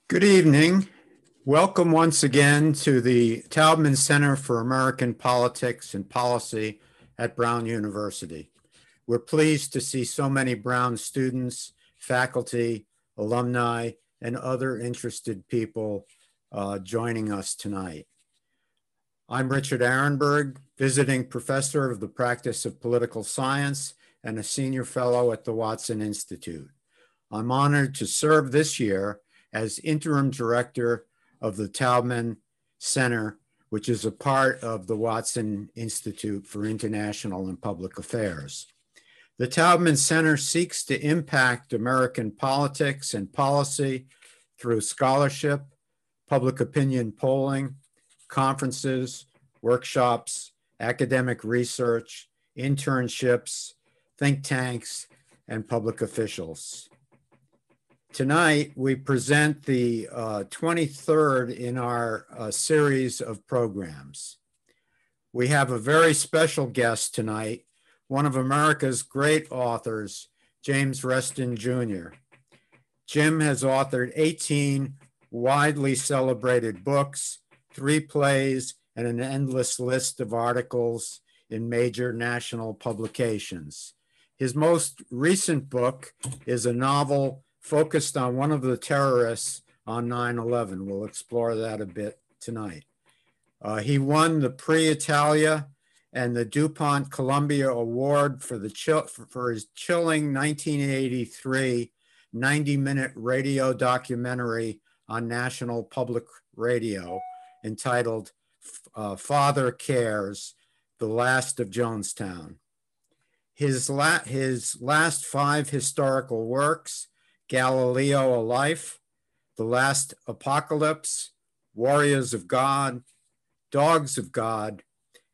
Good evening. Welcome once again to the Taubman Center for American Politics and Policy at Brown University. We're pleased to see so many Brown students, faculty, alumni, and other interested people joining us tonight. I'm Richard Erenberg, visiting professor of the practice of political science and a senior fellow at the Watson Institute. I'm honored to serve this year as interim director of the Taubman Center, which is a part of the Watson Institute for International and Public Affairs. The Taubman Center seeks to impact American politics and policy through scholarship, public opinion polling, conferences, workshops, academic research, internships, think tanks, and public officials. Tonight, we present the 23rd in our series of programs. We have a very special guest tonight, one of America's great authors, James Reston Jr. Jim has authored 18 widely celebrated books, 3 plays, and an endless list of articles in major national publications. His most recent book is a novel focused on one of the terrorists on 9/11. We'll explore that a bit tonight. He won the Prix Italia and the DuPont Columbia Award for his chilling 1983 90-minute radio documentary on National Public Radio entitled Father Cares, The Last of Jonestown. His last 5 historical works, Galileo, A Life, The Last Apocalypse, Warriors of God, Dogs of God,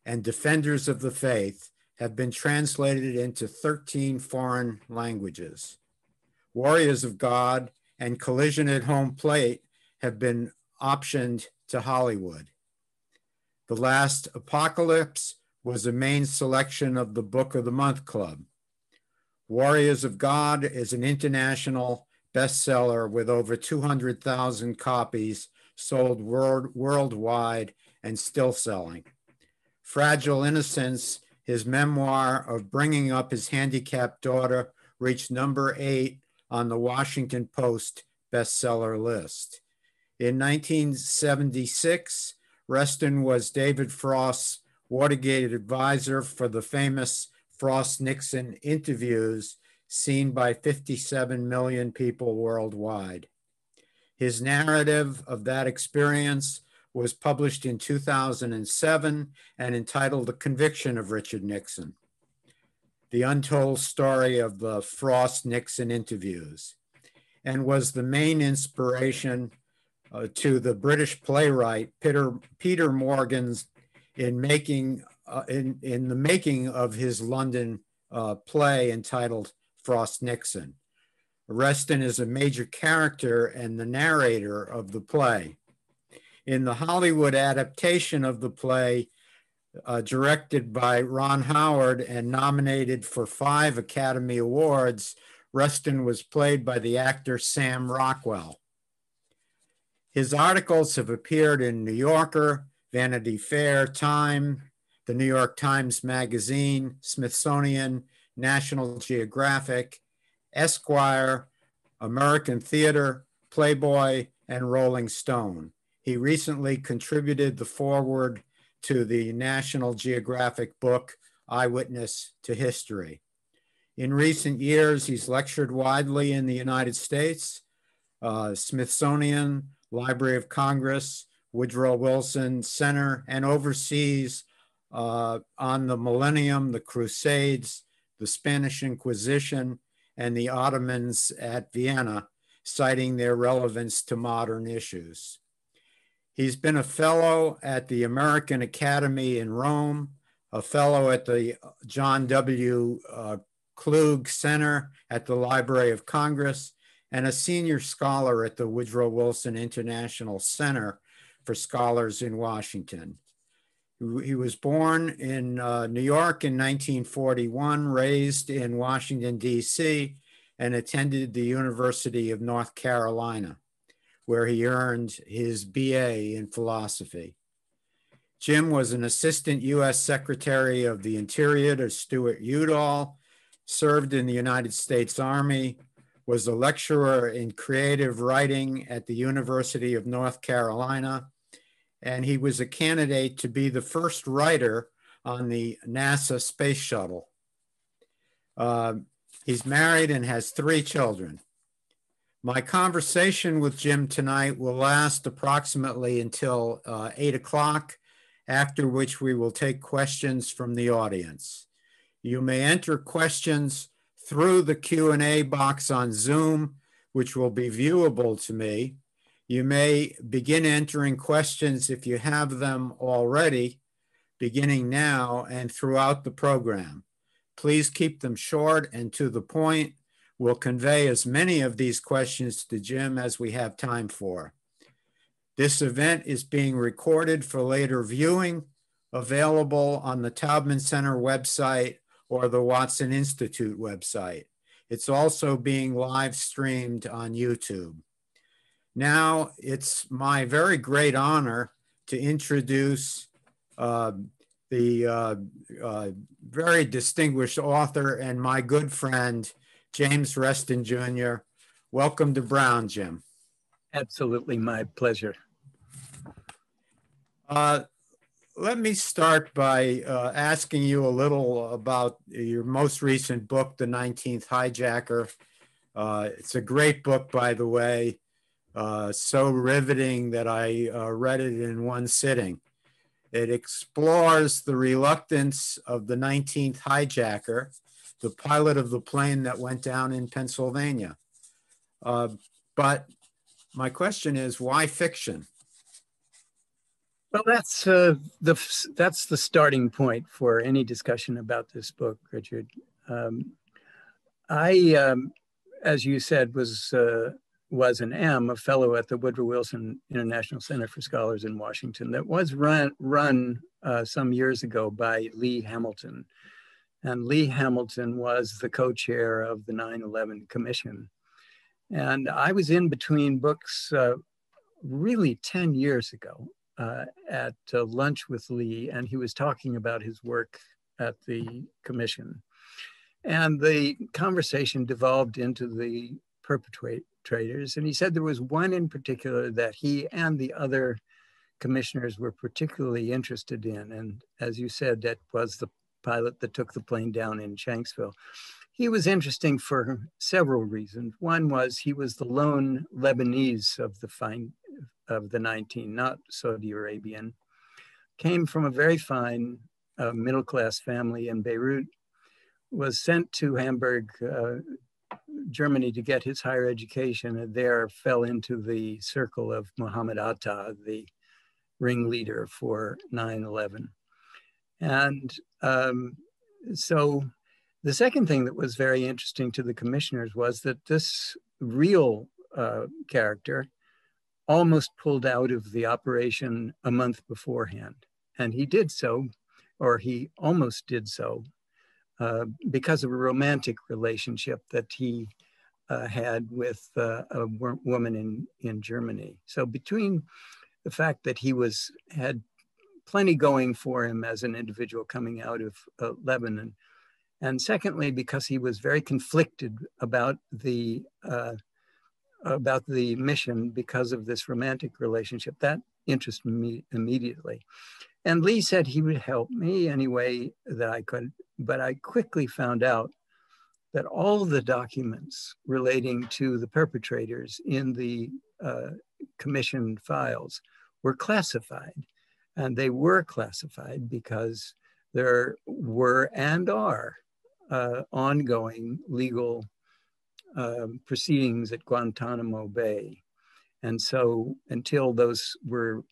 and Defenders of the Faith, have been translated into 13 foreign languages. Warriors of God and Collision at Home Plate have been optioned to Hollywood. The Last Apocalypse was a main selection of the Book of the Month Club. Warriors of God is an international bestseller with over 200,000 copies sold worldwide and still selling. Fragile Innocence, his memoir of bringing up his handicapped daughter, reached number 8 on the Washington Post bestseller list. In 1976, Reston was David Frost's Watergate advisor for the famous Frost-Nixon interviews seen by 57 million people worldwide. His narrative of that experience was published in 2007 and entitled The Conviction of Richard Nixon, the untold story of the Frost-Nixon interviews, and was the main inspiration to the British playwright Peter Morgan's in the making of his London play entitled Frost-Nixon. Reston is a major character and the narrator of the play. In the Hollywood adaptation of the play, directed by Ron Howard and nominated for 5 Academy Awards, Reston was played by the actor Sam Rockwell. His articles have appeared in New Yorker, Vanity Fair, Time, the New York Times Magazine, Smithsonian, National Geographic, Esquire, American Theater, Playboy, and Rolling Stone. He recently contributed the foreword to the National Geographic book, Eyewitness to History. In recent years, he's lectured widely in the United States, Smithsonian, Library of Congress, Woodrow Wilson Center, and overseas on the Millennium, the Crusades, the Spanish Inquisition, and the Ottomans at Vienna, citing their relevance to modern issues. He's been a fellow at the American Academy in Rome, a fellow at the John W. Klug Center at the Library of Congress, and a senior scholar at the Woodrow Wilson International Center for Scholars in Washington. He was born in New York in 1941, raised in Washington, D.C., and attended the University of North Carolina. where he earned his BA in philosophy. Jim was an assistant U.S. Secretary of the Interior to Stuart Udall, served in the United States Army, was a lecturer in creative writing at the University of North Carolina, and he was a candidate to be the first writer on the NASA space shuttle. He's married and has 3 children. My conversation with Jim tonight will last approximately until 8 o'clock, after which we will take questions from the audience. You may enter questions through the Q&A box on Zoom, which will be viewable to me. You may begin entering questions if you have them already, beginning now and throughout the program. Please keep them short and to the point. We'll convey as many of these questions to Jim as we have time for. This event is being recorded for later viewing, available on the Taubman Center website or the Watson Institute website. It's also being live streamed on YouTube. Now, it's my very great honor to introduce the very distinguished author and my good friend, James Reston Jr. Welcome to Brown, Jim. Absolutely, my pleasure. Let me start by asking you a little about your most recent book, The 19th Hijacker. It's a great book, by the way, so riveting that I read it in one sitting. It explores the reluctance of the 19th hijacker, the pilot of the plane that went down in Pennsylvania. But my question is, why fiction? Well, that's the starting point for any discussion about this book, Richard. I, as you said, was a fellow at the Woodrow Wilson International Center for Scholars in Washington that was run some years ago by Lee Hamilton. And Lee Hamilton was the co-chair of the 9/11 Commission. And I was in between books really 10 years ago at lunch with Lee, and he was talking about his work at the commission. And the conversation devolved into the perpetrators. And he said there was one in particular that he and the other commissioners were particularly interested in. And as you said, that was the pilot that took the plane down in Shanksville. He was interesting for several reasons. One was he was the lone Lebanese of the 19, not Saudi Arabian, came from a very fine middle-class family in Beirut, was sent to Hamburg, Germany to get his higher education, and there fell into the circle of Mohammed Atta, the ringleader for 9/11. And so the second thing that was very interesting to the commissioners was that this real character almost pulled out of the operation a month beforehand. And he did so, or he almost did so, because of a romantic relationship that he had with a woman in Germany. So between the fact that he had plenty going for him as an individual coming out of Lebanon, and secondly, because he was very conflicted about the mission because of this romantic relationship, that interested me immediately. And Lee said he would help me any way that I could, but I quickly found out that all the documents relating to the perpetrators in the commission files were classified. And they were classified because there were and are ongoing legal proceedings at Guantanamo Bay. And so until those were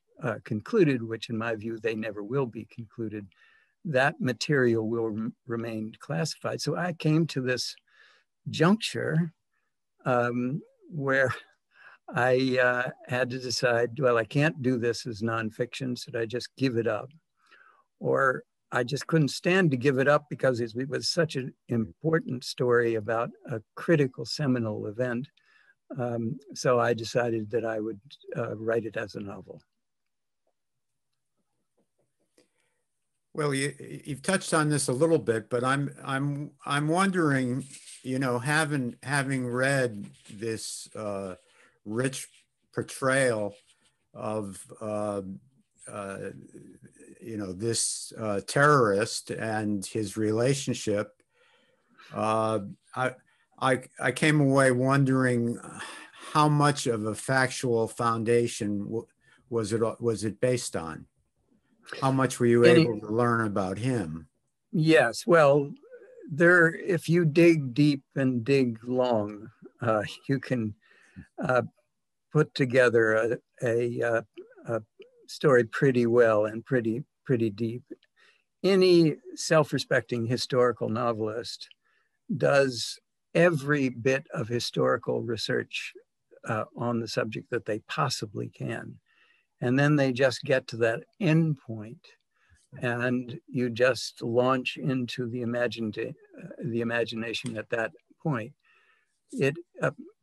concluded, which in my view, they never will be concluded, that material will remain classified. So I came to this juncture where I had to decide, well, I can't do this as nonfiction, so I just give it up. Or I just couldn't stand to give it up because it was such an important story about a critical seminal event So I decided that I would write it as a novel. Well, you've touched on this a little bit, but I'm wondering, you know, having read this rich portrayal of you know, this terrorist and his relationship, I came away wondering how much of a factual foundation was it based on? How much were you able to learn about him? Yes, well, if you dig deep and dig long, you can put together a story pretty well and pretty deep. Any self-respecting historical novelist does every bit of historical research on the subject that they possibly can. And then they just get to that end point, and you just launch into the imagination at that point. It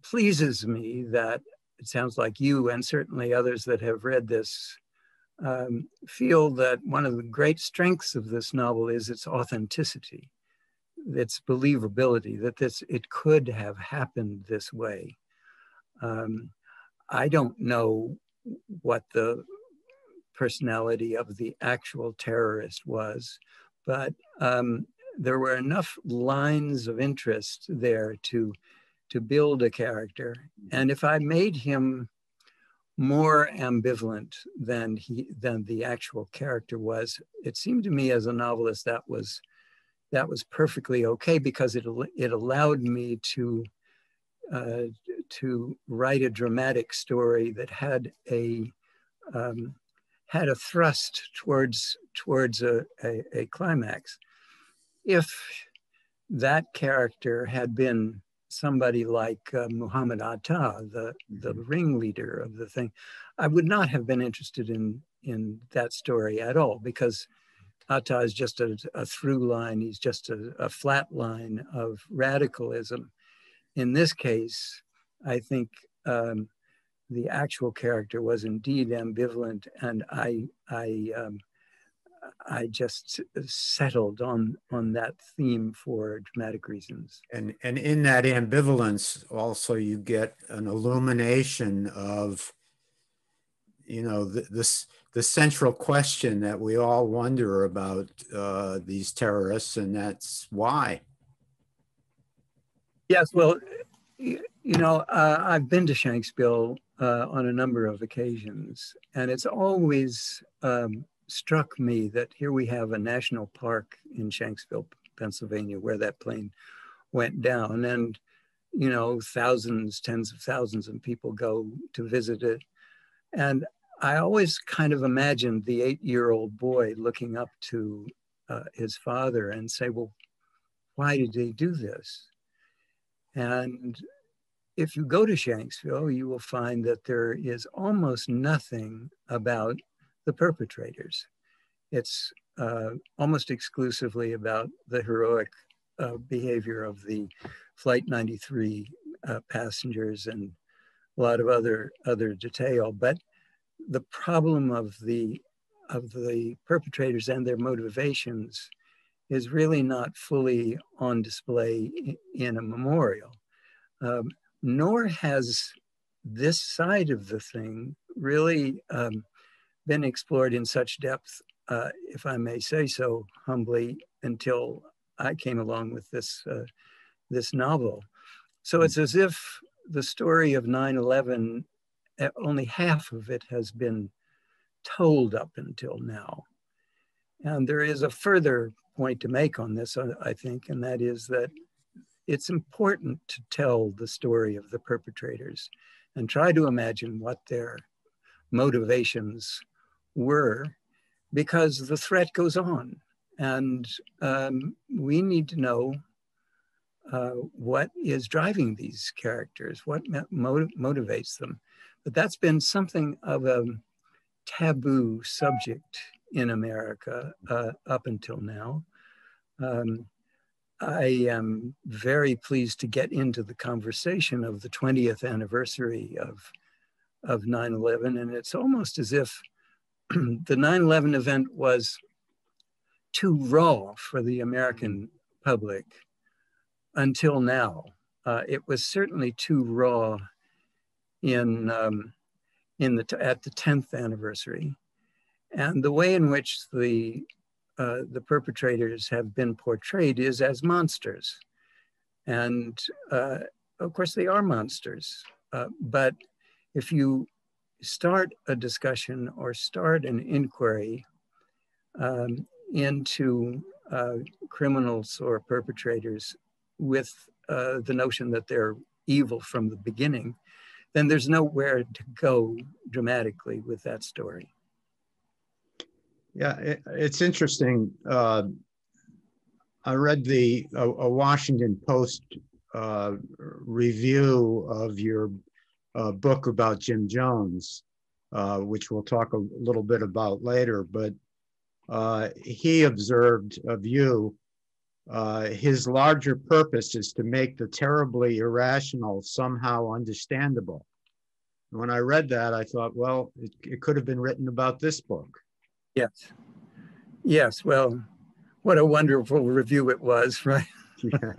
pleases me that it sounds like you and certainly others that have read this feel that one of the great strengths of this novel is its authenticity, its believability, that it could have happened this way. I don't know what the personality of the actual terrorist was, but there were enough lines of interest there to build a character. And if I made him more ambivalent than the actual character was, it seemed to me as a novelist that was perfectly okay, because it allowed me to write a dramatic story that had a thrust towards a climax. If that character had been somebody like Muhammad Atta, the ringleader of the thing, I would not have been interested in that story at all, because Atta is just a through line. He's just a flat line of radicalism. In this case, I think the actual character was indeed ambivalent, and I just settled on that theme for dramatic reasons. And in that ambivalence, also you get an illumination of, you know, the central question that we all wonder about these terrorists, and that's why. Yes, well, you know, I've been to Shanksville on a number of occasions, and it's always struck me that here we have a national park in Shanksville, Pennsylvania, where that plane went down, and you know, thousands, tens of thousands of people go to visit it. And I always kind of imagined the 8-year-old boy looking up to his father and say, well, why did they do this? And if you go to Shanksville, you will find that there is almost nothing about the perpetrators. It's almost exclusively about the heroic behavior of the Flight 93 passengers and a lot of other detail. But the problem of the perpetrators and their motivations is really not fully on display in a memorial. Nor has this side of the thing really been explored in such depth, if I may say so humbly, until I came along with this novel. So it's as if the story of 9/11, only half of it has been told up until now. And there is a further point to make on this, I think, and that is that it's important to tell the story of the perpetrators and try to imagine what their motivations were, because the threat goes on. And we need to know what is driving these characters, what motivates them. But that's been something of a taboo subject in America up until now. I am very pleased to get into the conversation of the 20th anniversary of 9/11. And it's almost as if the 9/11 event was too raw for the American public until now. It was certainly too raw at the 10th anniversary. And the way in which the perpetrators have been portrayed is as monsters. And of course they are monsters. But if you start a discussion or start an inquiry into criminals or perpetrators with the notion that they're evil from the beginning, then there's nowhere to go dramatically with that story. Yeah, it's interesting. I read a Washington Post review of your book about Jim Jones, which we'll talk a little bit about later, but he observed of you, his larger purpose is to make the terribly irrational somehow understandable. When I read that, I thought, well, it could have been written about this book. Yes. Yes. Well, what a wonderful review it was, right? Yeah.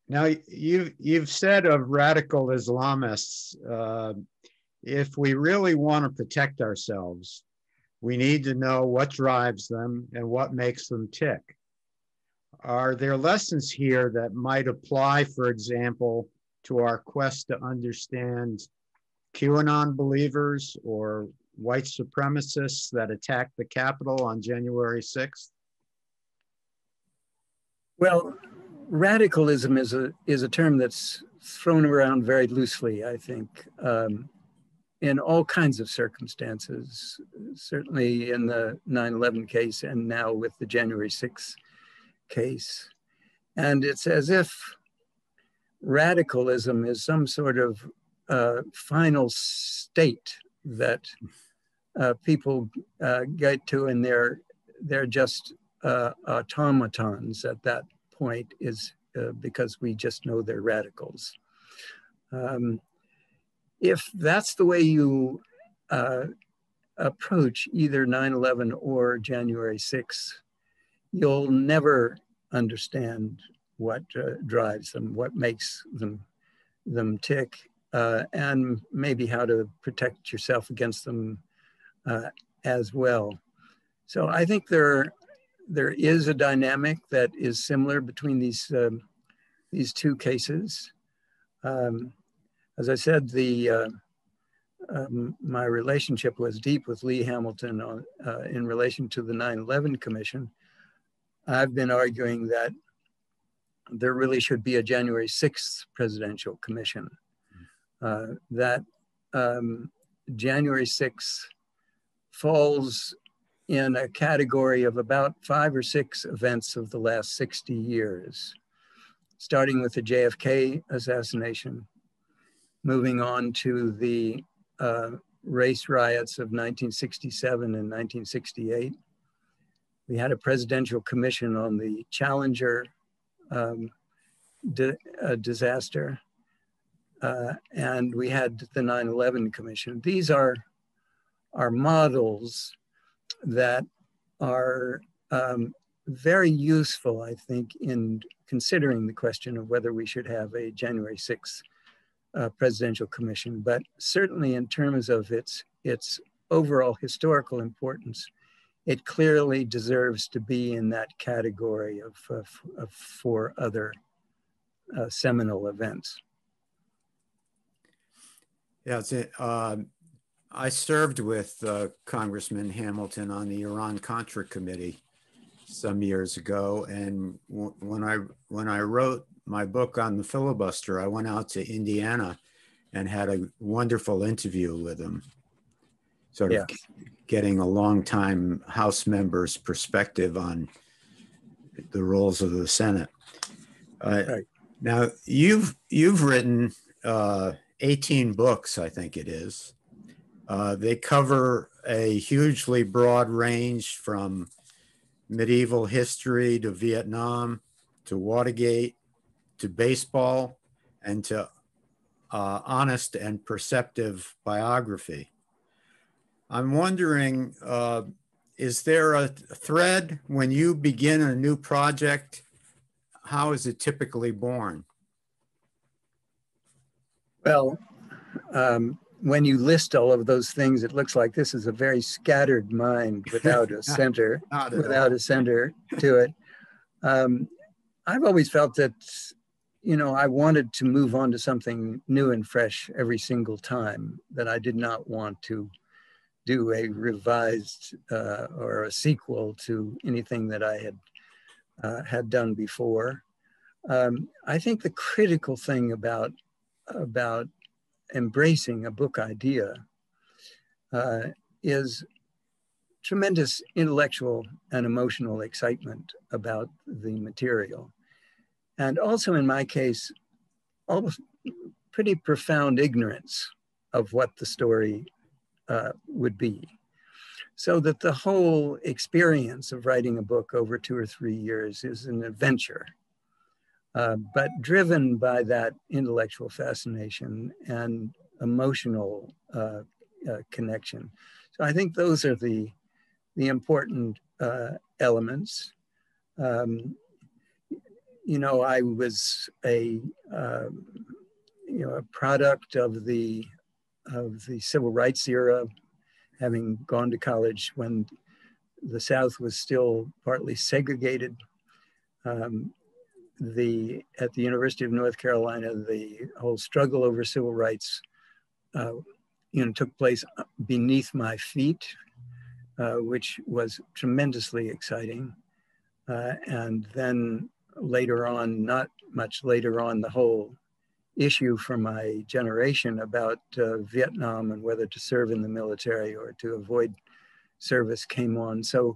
Now, you've said of radical Islamists, if we really want to protect ourselves, we need to know what drives them and what makes them tick. Are there lessons here that might apply, for example, to our quest to understand QAnon believers or white supremacists that attacked the Capitol on January 6th? Well, radicalism is a term that's thrown around very loosely, I think, in all kinds of circumstances, certainly in the 9/11 case and now with the January 6th case. And it's as if radicalism is some sort of final state that people get to, and they're just automatons at that point, is because we just know they're radicals. If that's the way you approach either 9/11 or January 6th, you'll never understand what drives them, what makes them tick, and maybe how to protect yourself against them as well. So I think there is a dynamic that is similar between these two cases. As I said, my relationship was deep with Lee Hamilton in relation to the 9/11 Commission. I've been arguing that there really should be a January 6th presidential commission. That January 6th falls in a category of about 5 or 6 events of the last 60 years, starting with the JFK assassination, moving on to the race riots of 1967 and 1968. We had a presidential commission on the Challenger disaster, and we had the 9/11 Commission. These are models that are very useful, I think, in considering the question of whether we should have a January 6th presidential commission, but certainly in terms of its overall historical importance, it clearly deserves to be in that category of 4 other seminal events. Yeah, I served with Congressman Hamilton on the Iran-Contra Committee some years ago, and when I wrote my book on the filibuster, I went out to Indiana and had a wonderful interview with him, sort of getting a longtime House member's perspective on the roles of the Senate. Right. Now, you've written 18 books, I think it is. They cover a hugely broad range from medieval history to Vietnam to Watergate to baseball and to honest and perceptive biography. I'm wondering, is there a thread when you begin a new project? How is it typically born? Well, when you list all of those things, it looks like this is a very scattered mind without a center, to it. I've always felt that, I wanted to move on to something new and fresh every single time, that I did not want to do a revised or a sequel to anything that I had done before. I think the critical thing about embracing a book idea is tremendous intellectual and emotional excitement about the material. And also in my case, almost pretty profound ignorance of what the story would be. So that the whole experience of writing a book over 2 or 3 years is an adventure. But driven by that intellectual fascination and emotional connection. So I think those are the important elements. I was a product of the civil rights era, having gone to college when the South was still partly segregated. At the University of North Carolina, the whole struggle over civil rights, took place beneath my feet, which was tremendously exciting. And then later on, not much later on, the whole issue for my generation about Vietnam and whether to serve in the military or to avoid service came on. So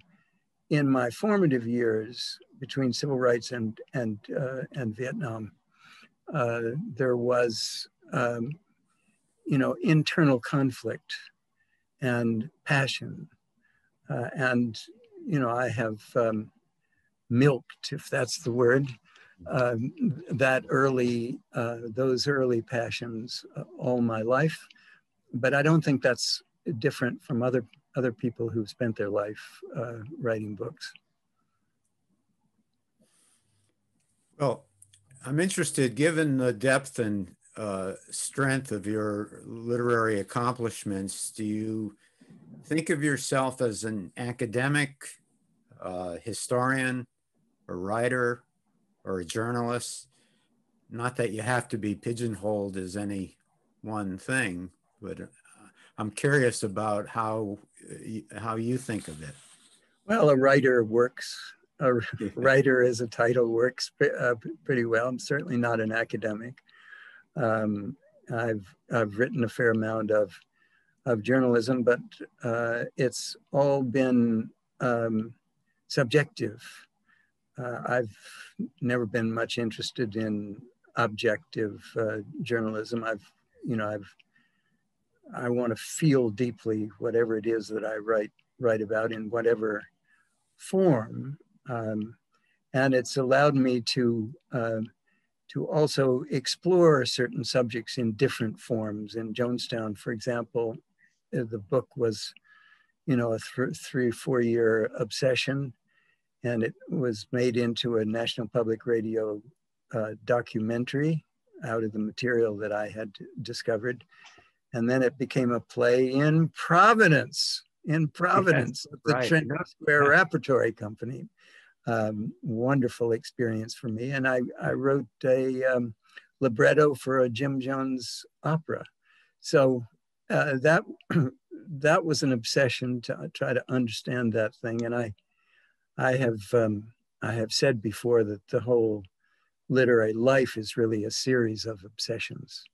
in my formative years between civil rights and Vietnam, there was, internal conflict and passion. And I have milked, if that's the word, those early passions all my life. But I don't think that's different from other people who've spent their life writing books. Well, I'm interested, given the depth and strength of your literary accomplishments, do you think of yourself as an academic, historian, a writer, or a journalist? Not that you have to be pigeonholed as any one thing, but I'm curious about how you think of it. Well, a writer works. A writer as a title works pretty well. I'm certainly not an academic. I've written a fair amount of journalism, but it's all been subjective. I've never been much interested in objective journalism. I want to feel deeply whatever it is that I write about in whatever form, and it's allowed me to also explore certain subjects in different forms. In Jonestown, for example, the book was, a 3-4 year obsession, and it was made into a National Public Radio documentary out of the material that I had discovered. And then it became a play in Providence, the Trenton Square Repertory Company. Wonderful experience for me. And I wrote a libretto for a Jim Jones opera. So that was an obsession to try to understand that thing. And I have said before that the whole literary life is really a series of obsessions.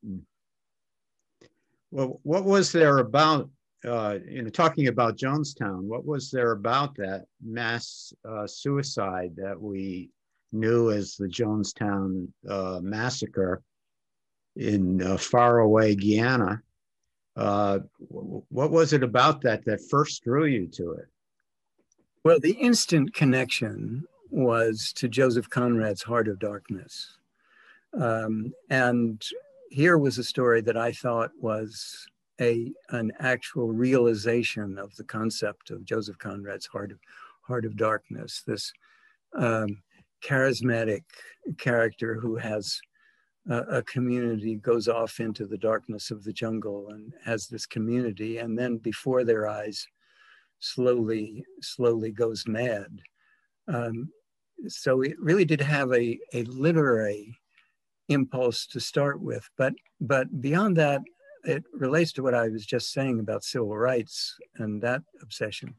Well, what was there about, talking about Jonestown, what was there about that mass suicide that we knew as the Jonestown massacre in faraway Guyana What was it about that that first drew you to it? Well, the instant connection was to Joseph Conrad's Heart of Darkness. And here was a story that I thought was an actual realization of the concept of Joseph Conrad's Heart of Darkness, this charismatic character who has a community, goes off into the darkness of the jungle and has this community, and then before their eyes slowly goes mad. So it really did have a literary impulse to start with, but beyond that, it relates to what I was just saying about civil rights and that obsession.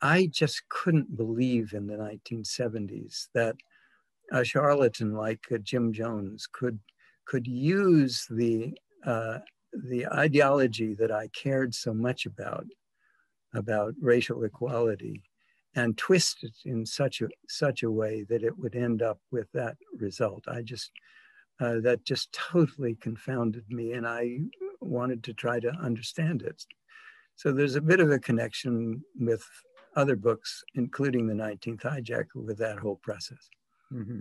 I just couldn't believe in the 1970s that a charlatan like Jim Jones could use the ideology that I cared so much about racial equality and twist it in such a way that it would end up with that result. That just totally confounded me, and I wanted to try to understand it. So there's a bit of a connection with other books, including the 19th Hijacker, with that whole process. Mm-hmm.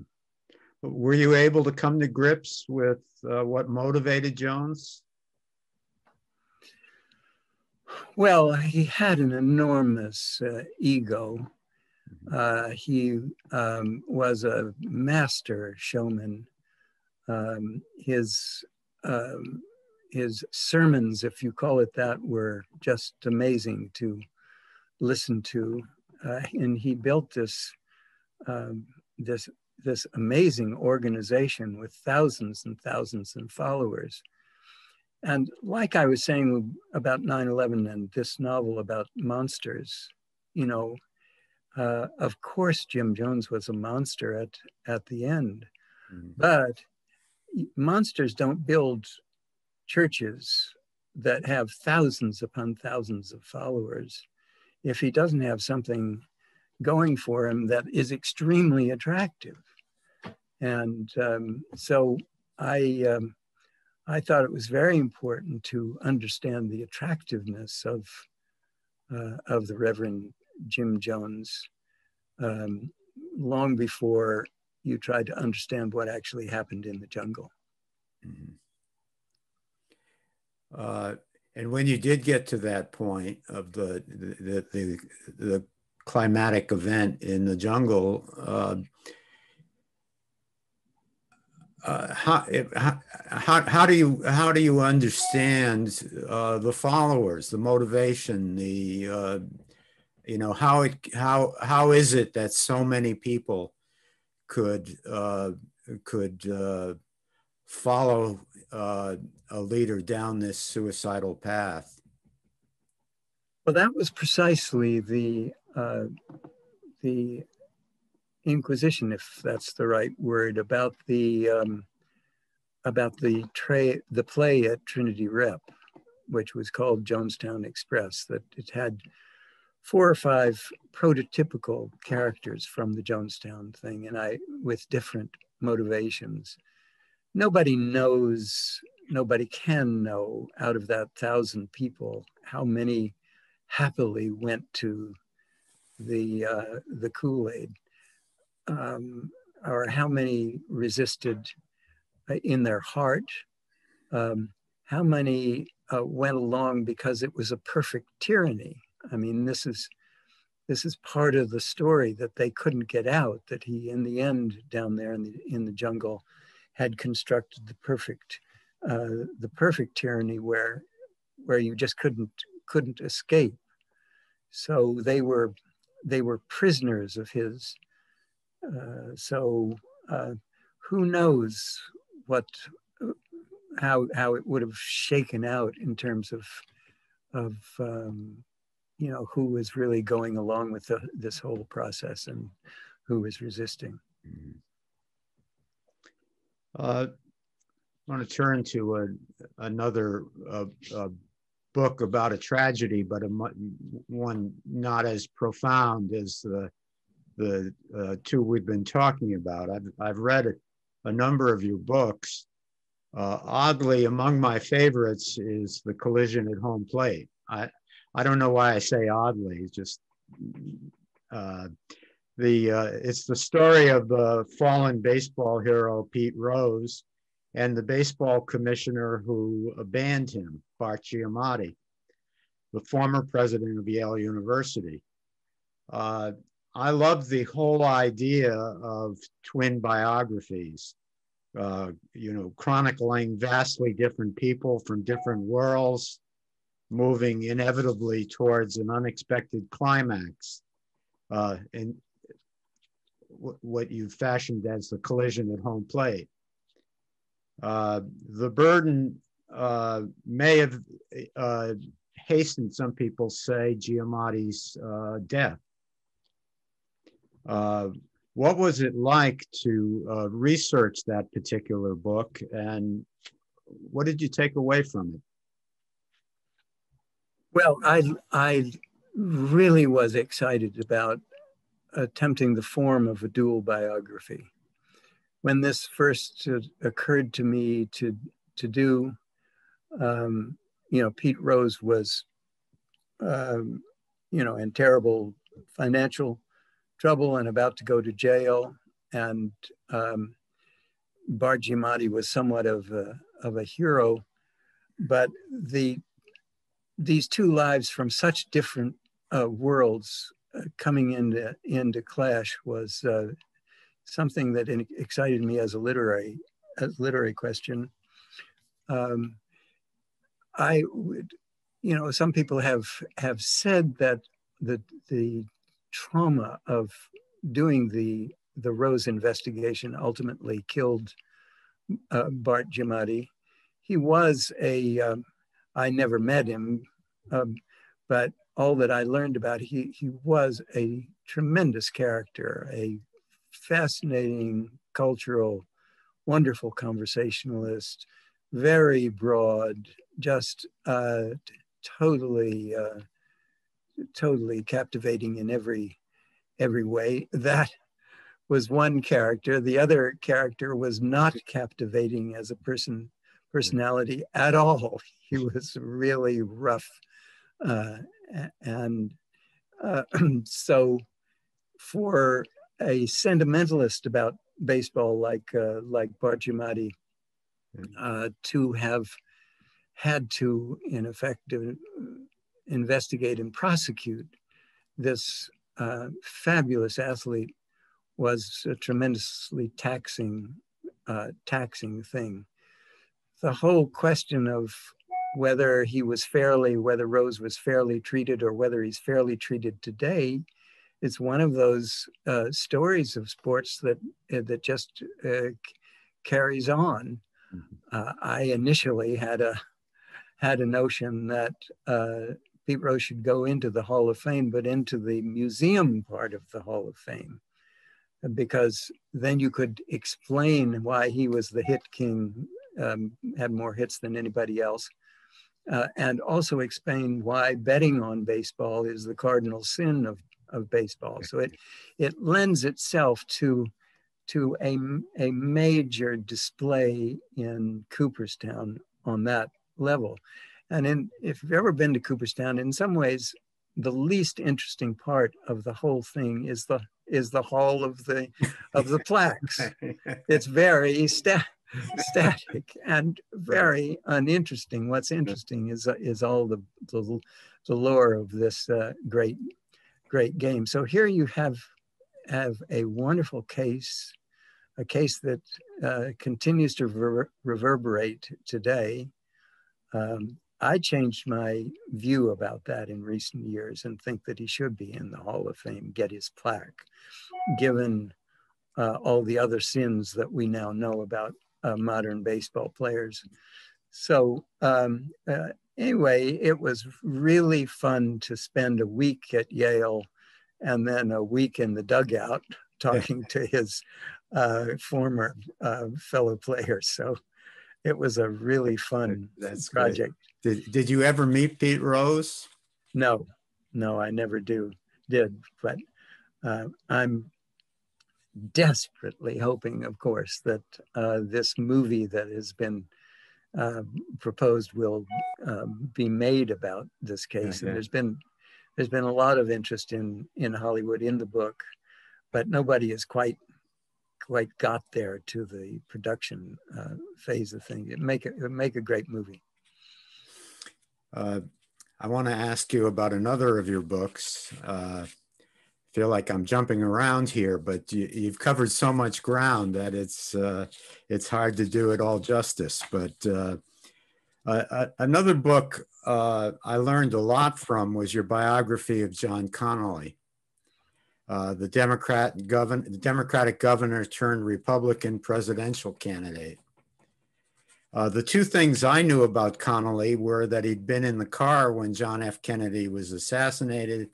Were you able to come to grips with what motivated Jones? Well, he had an enormous ego. He was a master showman. His sermons, if you call it that, were just amazing to listen to, and he built this amazing organization with thousands and thousands of followers. And like I was saying about 9/11 and this novel about monsters, you know, of course Jim Jones was a monster at the end, but monsters don't build churches that have thousands upon thousands of followers if he doesn't have something going for him that is extremely attractive. And so I thought it was very important to understand the attractiveness of the Reverend Jim Jones long before you tried to understand what actually happened in the jungle. Mm-hmm. And when you did get to that point of the climatic event in the jungle, how do you understand the followers, the motivation, how is it that so many people could follow a leader down this suicidal path? Well, that was precisely the Inquisition, if that's the right word, about the play at Trinity Rep, which was called Jonestown Express. That it had 4 or 5 prototypical characters from the Jonestown thing, and with different motivations. Nobody can know out of that 1,000 people how many happily went to the Kool-Aid, or how many resisted in their heart, how many went along because it was a perfect tyranny. I mean, this is part of the story that they couldn't get out, that he, in the end, down there in the jungle, had constructed the perfect tyranny where you just couldn't escape. So they were prisoners of his. Who knows how it would have shaken out in terms of who was really going along with this whole process and who was resisting. I want to turn to another book about a tragedy, but one not as profound as the two we've been talking about. I've read a number of your books, Oddly, among my favorites is The Collision at Home Plate. I don't know why I say oddly, it's just it's the story of the fallen baseball hero, Pete Rose, and the baseball commissioner who banned him, Bart Giamatti, the former president of Yale University. I love the whole idea of twin biographies, chronicling vastly different people from different worlds, moving inevitably towards an unexpected climax, and what you've fashioned as The Collision at Home Plate. The burden may have hastened, some people say, Giamatti's death. What was it like to research that particular book, and what did you take away from it? Well, I really was excited about attempting the form of a dual biography. When this first occurred to me to do, Pete Rose was, in terrible financial trouble and about to go to jail, and Bart Giamatti was somewhat of a hero, but these two lives from such different worlds coming into clash was something that excited me as a literary question. I would, some people have said that the trauma of doing the Rose investigation ultimately killed Bart Giamatti. He was I never met him, but all that I learned about, he was a tremendous character, a fascinating, cultural, wonderful conversationalist, very broad, just totally captivating in every way. That was one character. The other character was not captivating as a personality at all. He was really rough. So for a sentimentalist about baseball like Bart Giamatti, to have had to, in effect, investigate and prosecute this fabulous athlete was a tremendously taxing thing. The whole question of whether Rose was fairly treated or whether he's fairly treated today, it's one of those stories of sports that just carries on. I initially had a notion that Pete Rose should go into the Hall of Fame, but into the museum part of the Hall of Fame, because then you could explain why he was the hit king, had more hits than anybody else, and also explain why betting on baseball is the cardinal sin of baseball. So it lends itself to a major display in Cooperstown on that level. And if you've ever been to Cooperstown, in some ways, the least interesting part of the whole thing is the hall of the plaques. It's very static and very uninteresting. What's interesting is all the lore of this great game. So here you have a wonderful case, a case that continues to reverberate today. I changed my view about that in recent years and think that he should be in the Hall of Fame, get his plaque, given all the other sins that we now know about modern baseball players. So anyway, it was really fun to spend a week at Yale and then a week in the dugout talking to his former fellow players. So it was a really fun project. Did you ever meet Pete Rose? No, I never did. But I'm desperately hoping, of course, that this movie that has been proposed will be made about this case. Okay. And there's been a lot of interest in Hollywood in the book, but nobody has quite got there to the production phase of things. It would make a great movie. I want to ask you about another of your books. Feel like I'm jumping around here, but you've covered so much ground that it's hard to do it all justice. But another book I learned a lot from was your biography of John Connolly, the Democratic governor turned Republican presidential candidate. The two things I knew about Connolly were that he'd been in the car when John F. Kennedy was assassinated,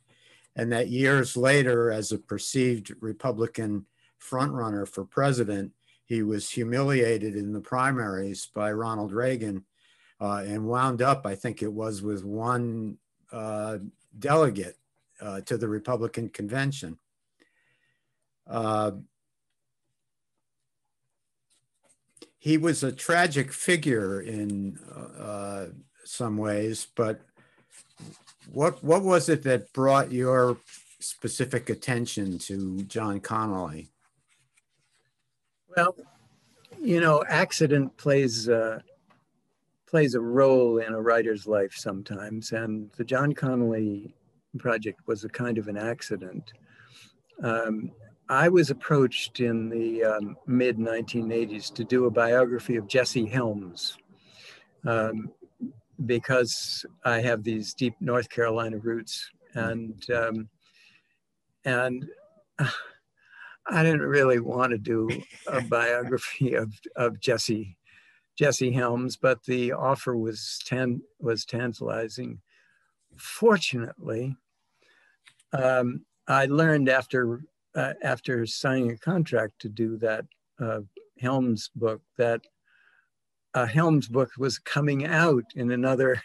and that years later, as a perceived Republican frontrunner for president, he was humiliated in the primaries by Ronald Reagan and wound up, I think it was, with one delegate to the Republican convention. He was a tragic figure in some ways, but what was it that brought your specific attention to John Connolly? Well, you know, accident plays a role in a writer's life sometimes, and the John Connolly project was a kind of an accident. I was approached in the mid-1980s to do a biography of Jesse Helms because I have these deep North Carolina roots, and I didn't really want to do a biography of Jesse Helms, but the offer was tantalizing. Fortunately, I learned after signing a contract to do that Helms book that a Helms book was coming out in another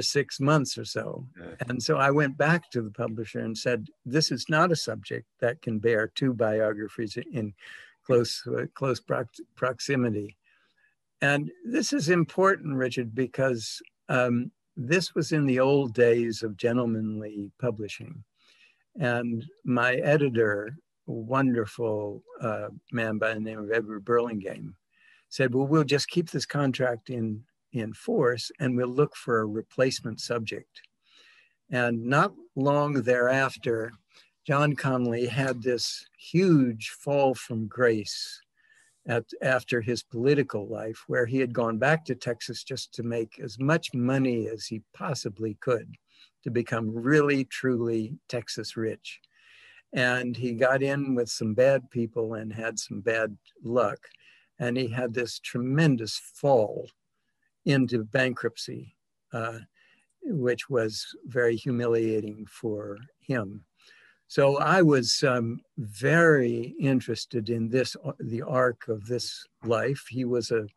6 months or so. And so I went back to the publisher and said, this is not a subject that can bear two biographies in close proximity. And this is important, Richard, because this was in the old days of gentlemanly publishing. And my editor, a wonderful man by the name of Edward Burlingame, said, well, we'll just keep this contract in force and we'll look for a replacement subject. And not long thereafter, John Connolly had this huge fall from grace after his political life, where he had gone back to Texas just to make as much money as he possibly could to become really, truly Texas rich. And he got in with some bad people and had some bad luck. And he had this tremendous fall into bankruptcy, which was very humiliating for him. So I was very interested in the arc of this life. He was an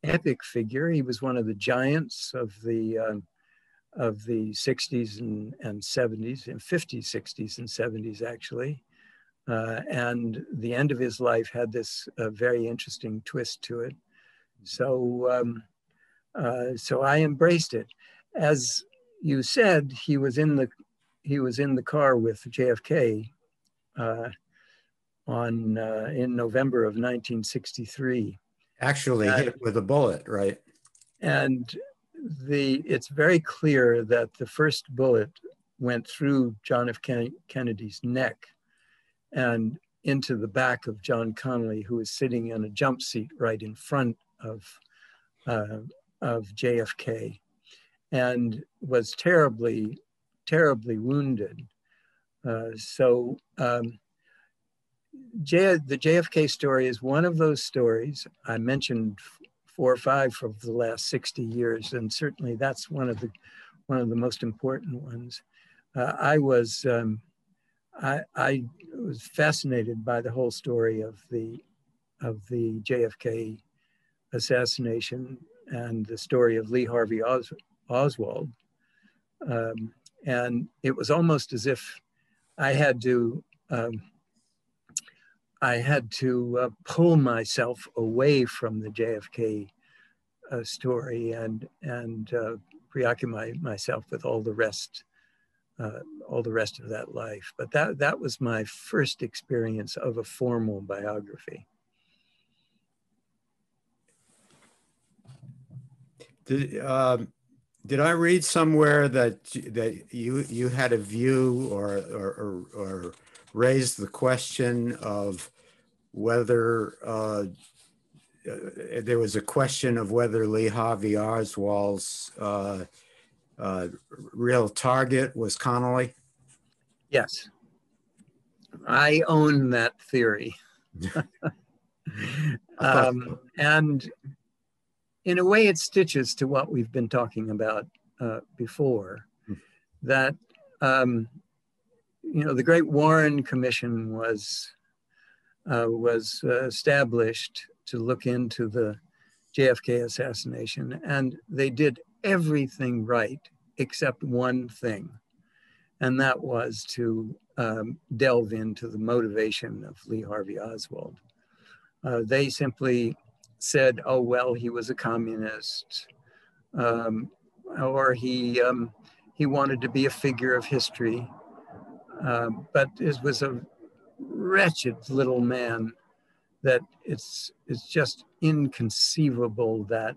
epic figure. He was one of the giants of the 60s and 70s, and 50s, 60s, and 70s, actually. And the end of his life had this very interesting twist to it. So I embraced it. As you said, he was in the car with JFK in November of 1963. Actually hit with a bullet, right? And it's very clear that the first bullet went through John F. Kennedy's neck and into the back of John Connolly, who was sitting in a jump seat right in front of JFK, and was terribly, terribly wounded. The JFK story is one of those stories. I mentioned 4 or 5 of the last 60 years, and certainly that's one of the most important ones. I was fascinated by the whole story of the JFK assassination and the story of Lee Harvey Oswald. And it was almost as if I had to pull myself away from the JFK story and preoccupy myself with all the rest of that life. But that was my first experience of a formal biography. Did I read somewhere that you had a view or raised the question of whether there was a question of whether Lee Harvey Oswald's real target was Connolly? Yes, I own that theory. And in a way, it stitches to what we've been talking about before, that, the Great Warren Commission was established to look into the JFK assassination, and they did everything right except one thing, and that was to delve into the motivation of Lee Harvey Oswald. They simply said, oh, well, he was a communist, or he wanted to be a figure of history, but it was a wretched little man that it's just inconceivable that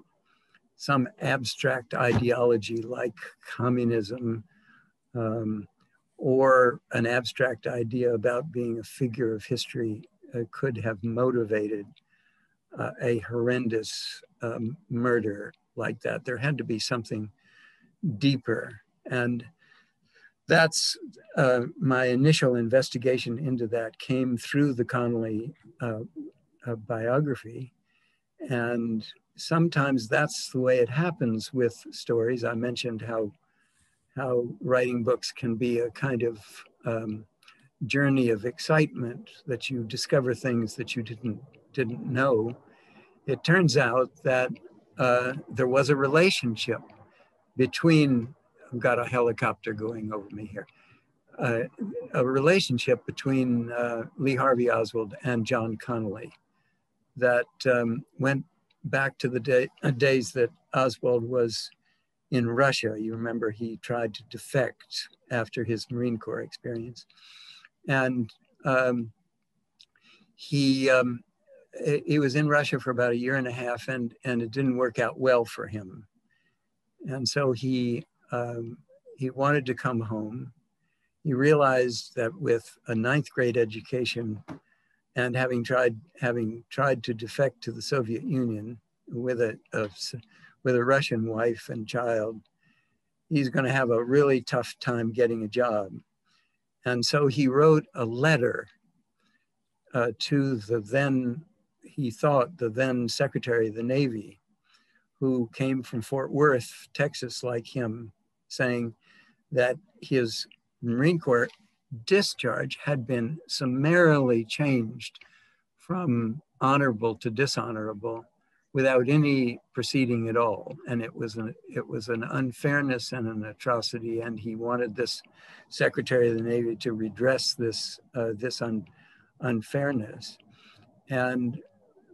some abstract ideology like communism or an abstract idea about being a figure of history could have motivated a horrendous murder like that. There had to be something deeper. And that's my initial investigation into that came through the Connolly biography. And sometimes that's the way it happens with stories. I mentioned how writing books can be a kind of journey of excitement, that you discover things that you didn't know. It turns out that there was a relationship between, I've got a helicopter going over me here, a relationship between Lee Harvey Oswald and John Connolly that went back to the days that Oswald was in Russia. You remember he tried to defect after his Marine Corps experience. And he was in Russia for about 1.5 years, and it didn't work out well for him. And so he wanted to come home. He realized that with a 9th grade education and having tried to defect to the Soviet Union with a Russian wife and child, he's going to have a really tough time getting a job. And so he wrote a letter to the then Secretary of the Navy, who came from Fort Worth, Texas, like him, saying that his Marine Corps discharge had been summarily changed from honorable to dishonorable without any proceeding at all. And it was an unfairness and an atrocity. And he wanted this Secretary of the Navy to redress this unfairness. And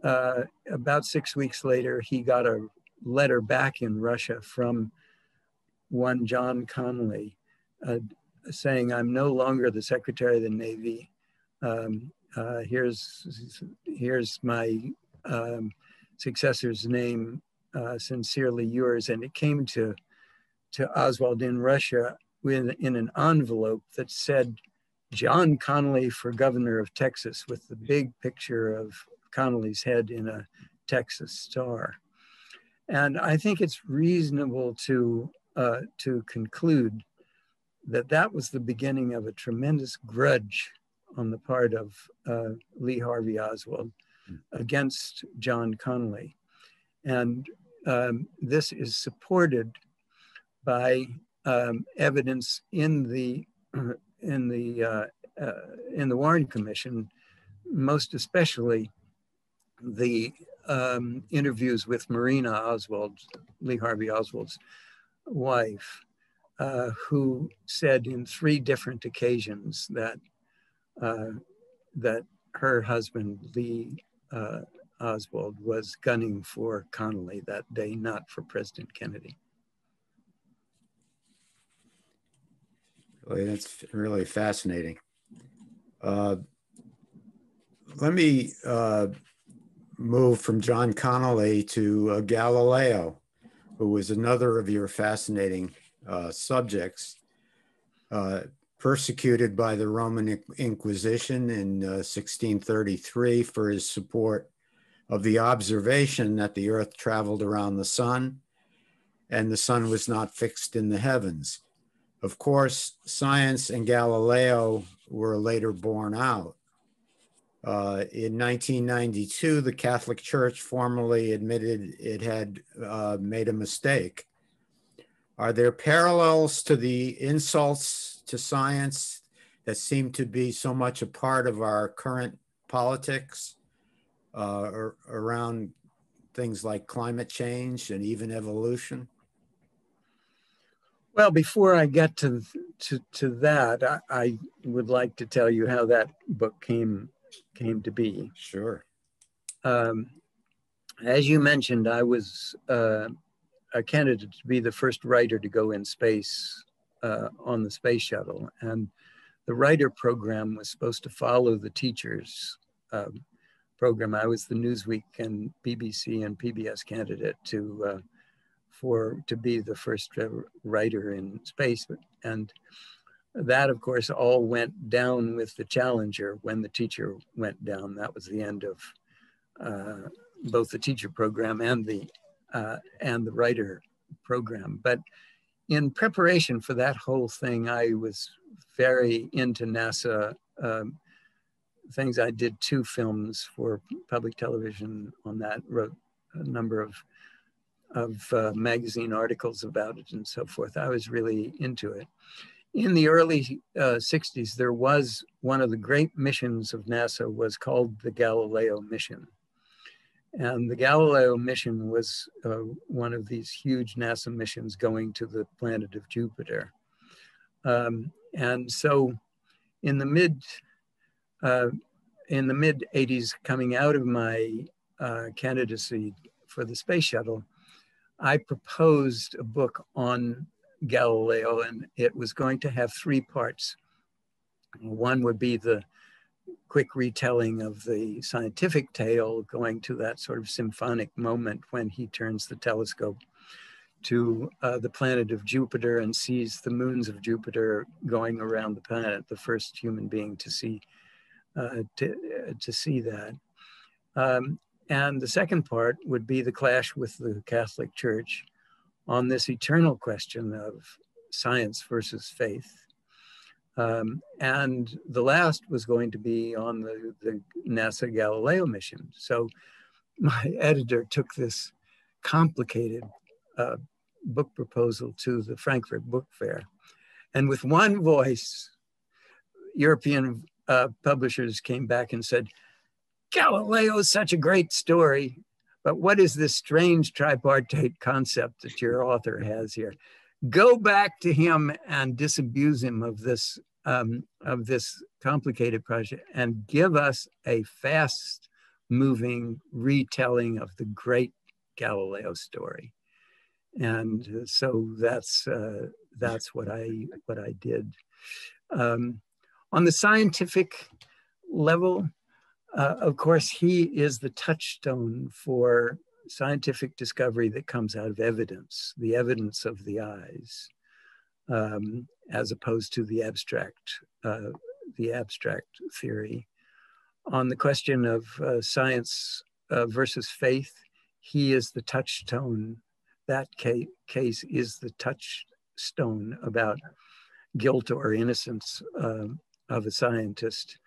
about 6 weeks later, he got a letter back in Russia from one John Connolly saying, I'm no longer the Secretary of the Navy. Here's my successor's name, sincerely yours. And it came to Oswald in Russia in an envelope that said, John Connolly for governor of Texas, with the big picture of Connolly's head in a Texas star. And I think it's reasonable to conclude that that was the beginning of a tremendous grudge on the part of Lee Harvey Oswald against John Connolly. And this is supported by evidence in the Warren Commission, most especially the interviews with Marina Oswald, Lee Harvey Oswald's wife, who said in 3 different occasions that her husband, Lee Oswald was gunning for Connolly that day, not for President Kennedy. Really, that's really fascinating. Let me move from John Connolly to Galileo, who was another of your fascinating subjects, persecuted by the Roman Inquisition in 1633 for his support of the observation that the earth traveled around the sun and the sun was not fixed in the heavens. Of course, science and Galileo were later borne out. In 1992, the Catholic Church formally admitted it had made a mistake. Are there parallels to the insults to science that seem to be so much a part of our current politics around things like climate change and even evolution? Well, before I get to that, I would like to tell you how that book came to be. Sure. As you mentioned, I was a candidate to be the first writer to go in space on the space shuttle. And the writer program was supposed to follow the teachers program. I was the Newsweek and BBC and PBS candidate to be the first writer in space. And that, of course, all went down with the Challenger when the teacher went down. That was the end of both the teacher program and the writer program. But in preparation for that whole thing, I was very into NASA things. I did 2 films for public television on that, wrote a number of magazine articles about it and so forth. I was really into it. In the early 60s, there was one of the great missions of NASA was called the Galileo mission. And the Galileo mission was one of these huge NASA missions going to the planet of Jupiter. And so in the mid 80s, coming out of my candidacy for the space shuttle, I proposed a book on Galileo, and it was going to have 3 parts. One would be the quick retelling of the scientific tale, going to that sort of symphonic moment when he turns the telescope to the planet of Jupiter and sees the moons of Jupiter going around the planet, the first human being to see that. And the second part would be the clash with the Catholic Church on this eternal question of science versus faith. And the last was going to be on the NASA Galileo mission. So my editor took this complicated book proposal to the Frankfurt Book Fair. And with one voice, European publishers came back and said, Galileo is such a great story, but what is this strange tripartite concept that your author has here? Go back to him and disabuse him of this complicated project and give us a fast-moving retelling of the great Galileo story. And so that's what I did. On the scientific level, of course, he is the touchstone for scientific discovery that comes out of evidence, the evidence of the eyes, as opposed to the abstract theory. On the question of science versus faith, he is the touchstone. That case is the touchstone about guilt or innocence of a scientist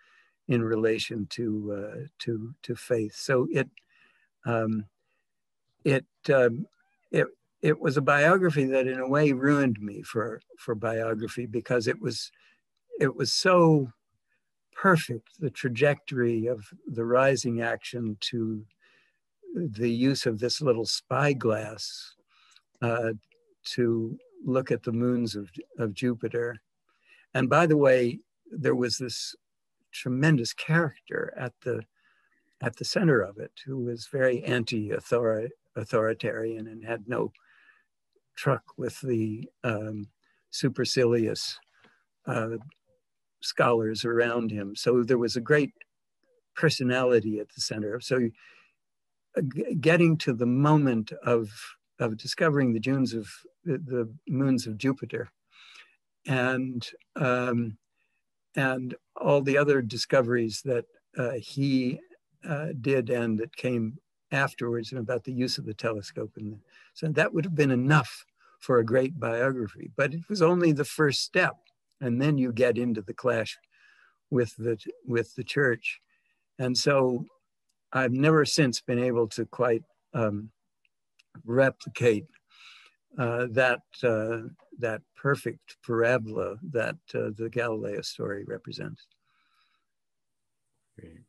in relation to faith. So it was a biography that in a way ruined me for biography, because it was so perfect, the trajectory of the rising action to the use of this little spyglass to look at the moons of Jupiter. And by the way, there was this tremendous character at at the center of it, who was very anti-authoritarian and had no truck with the supercilious scholars around him. So there was a great personality at the center. So getting to the moment of discovering the moons of Jupiter, and all the other discoveries that he did and that came afterwards, and about the use of the telescope, and so that would have been enough for a great biography. But it was only the first step, and then you get into the clash with the church, and so I've never since been able to quite replicate that perfect parabola that the Galileo story represents. Great.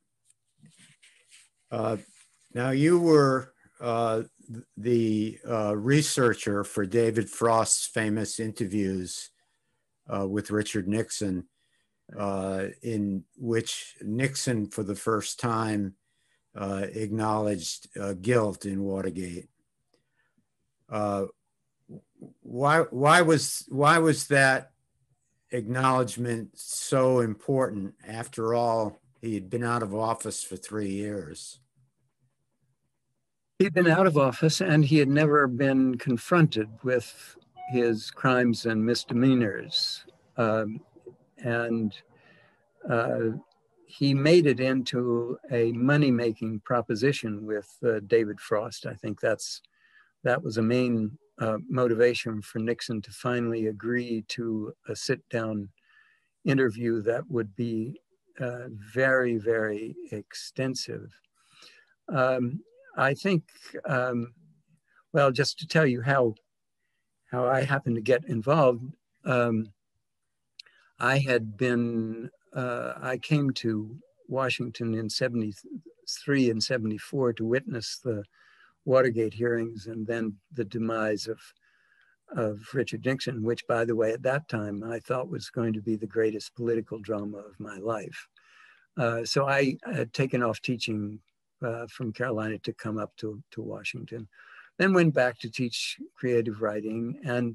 Now you were the researcher for David Frost's famous interviews with Richard Nixon, in which Nixon for the first time acknowledged guilt in Watergate. Why was that acknowledgement so important? After all, he had been out of office for 3 years. He'd been out of office, and he had never been confronted with his crimes and misdemeanors. He made it into a money-making proposition with David Frost. I think that was a main motivation for Nixon to finally agree to a sit-down interview that would be very, very extensive. I think, well, just to tell you how I happened to get involved, I came to Washington in 73 and 74 to witness the Watergate hearings and then the demise of Richard Nixon, which, by the way, at that time, I thought was going to be the greatest political drama of my life. So I had taken off teaching from Carolina to come up to Washington, then went back to teach creative writing. And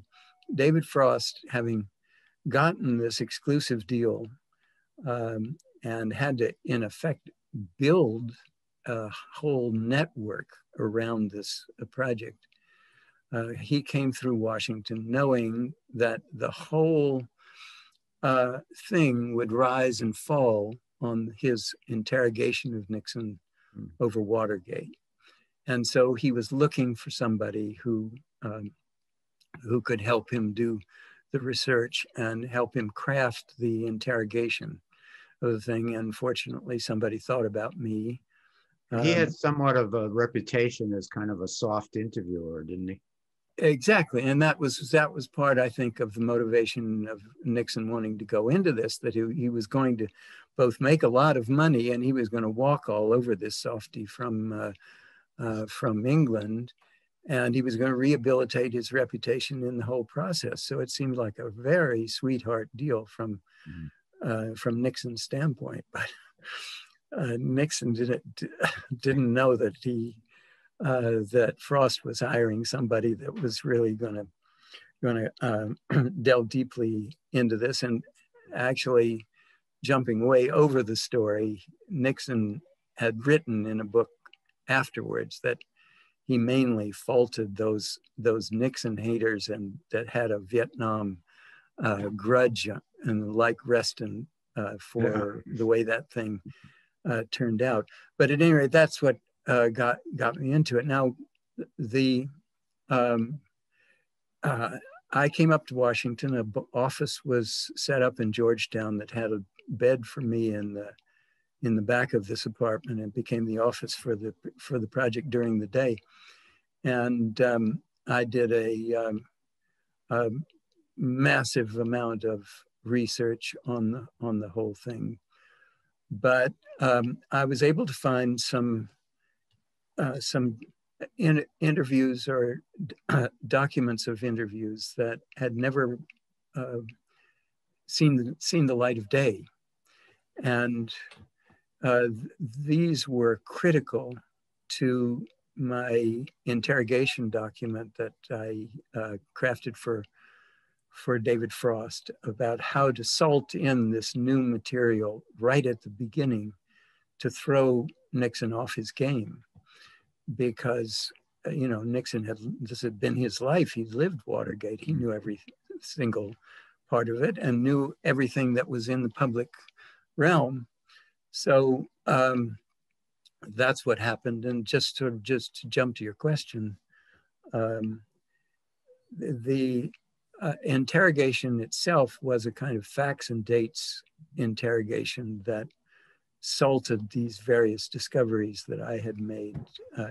David Frost, having gotten this exclusive deal and had to, in effect, build a whole network around this project, he came through Washington knowing that the whole thing would rise and fall on his interrogation of Nixon over Watergate. And so he was looking for somebody who could help him do the research and help him craft the interrogation of the thing. And fortunately, somebody thought about me. He had somewhat of a reputation as kind of a soft interviewer, didn't he? Exactly. And that was part, I think, of the motivation of Nixon wanting to go into this, that he was going to both make a lot of money, and he was going to walk all over this softy from England, and he was going to rehabilitate his reputation in the whole process. So it seemed like a very sweetheart deal from Nixon's standpoint. But Nixon didn't know that that Frost was hiring somebody that was really going to delve deeply into this. And actually, jumping way over the story, Nixon had written in a book afterwards that he mainly faulted those Nixon haters and that had a Vietnam grudge, and like Reston, for the way that thing turned out. But at any rate, that's what got me into it. Now, I came up to Washington. An office was set up in Georgetown that had a bed for me in the back of this apartment, and became the office for the project during the day. And I did a massive amount of research on the whole thing. But I was able to find some interviews or documents of interviews that had never seen the light of day. And these were critical to my interrogation document that I crafted for David Frost about how to salt in this new material right at the beginning to throw Nixon off his game. Because, Nixon this had been his life. He lived Watergate. He knew every single part of it and knew everything that was in the public realm. So that's what happened. And just to jump to your question, the interrogation itself was a kind of facts and dates interrogation that salted these various discoveries that I had made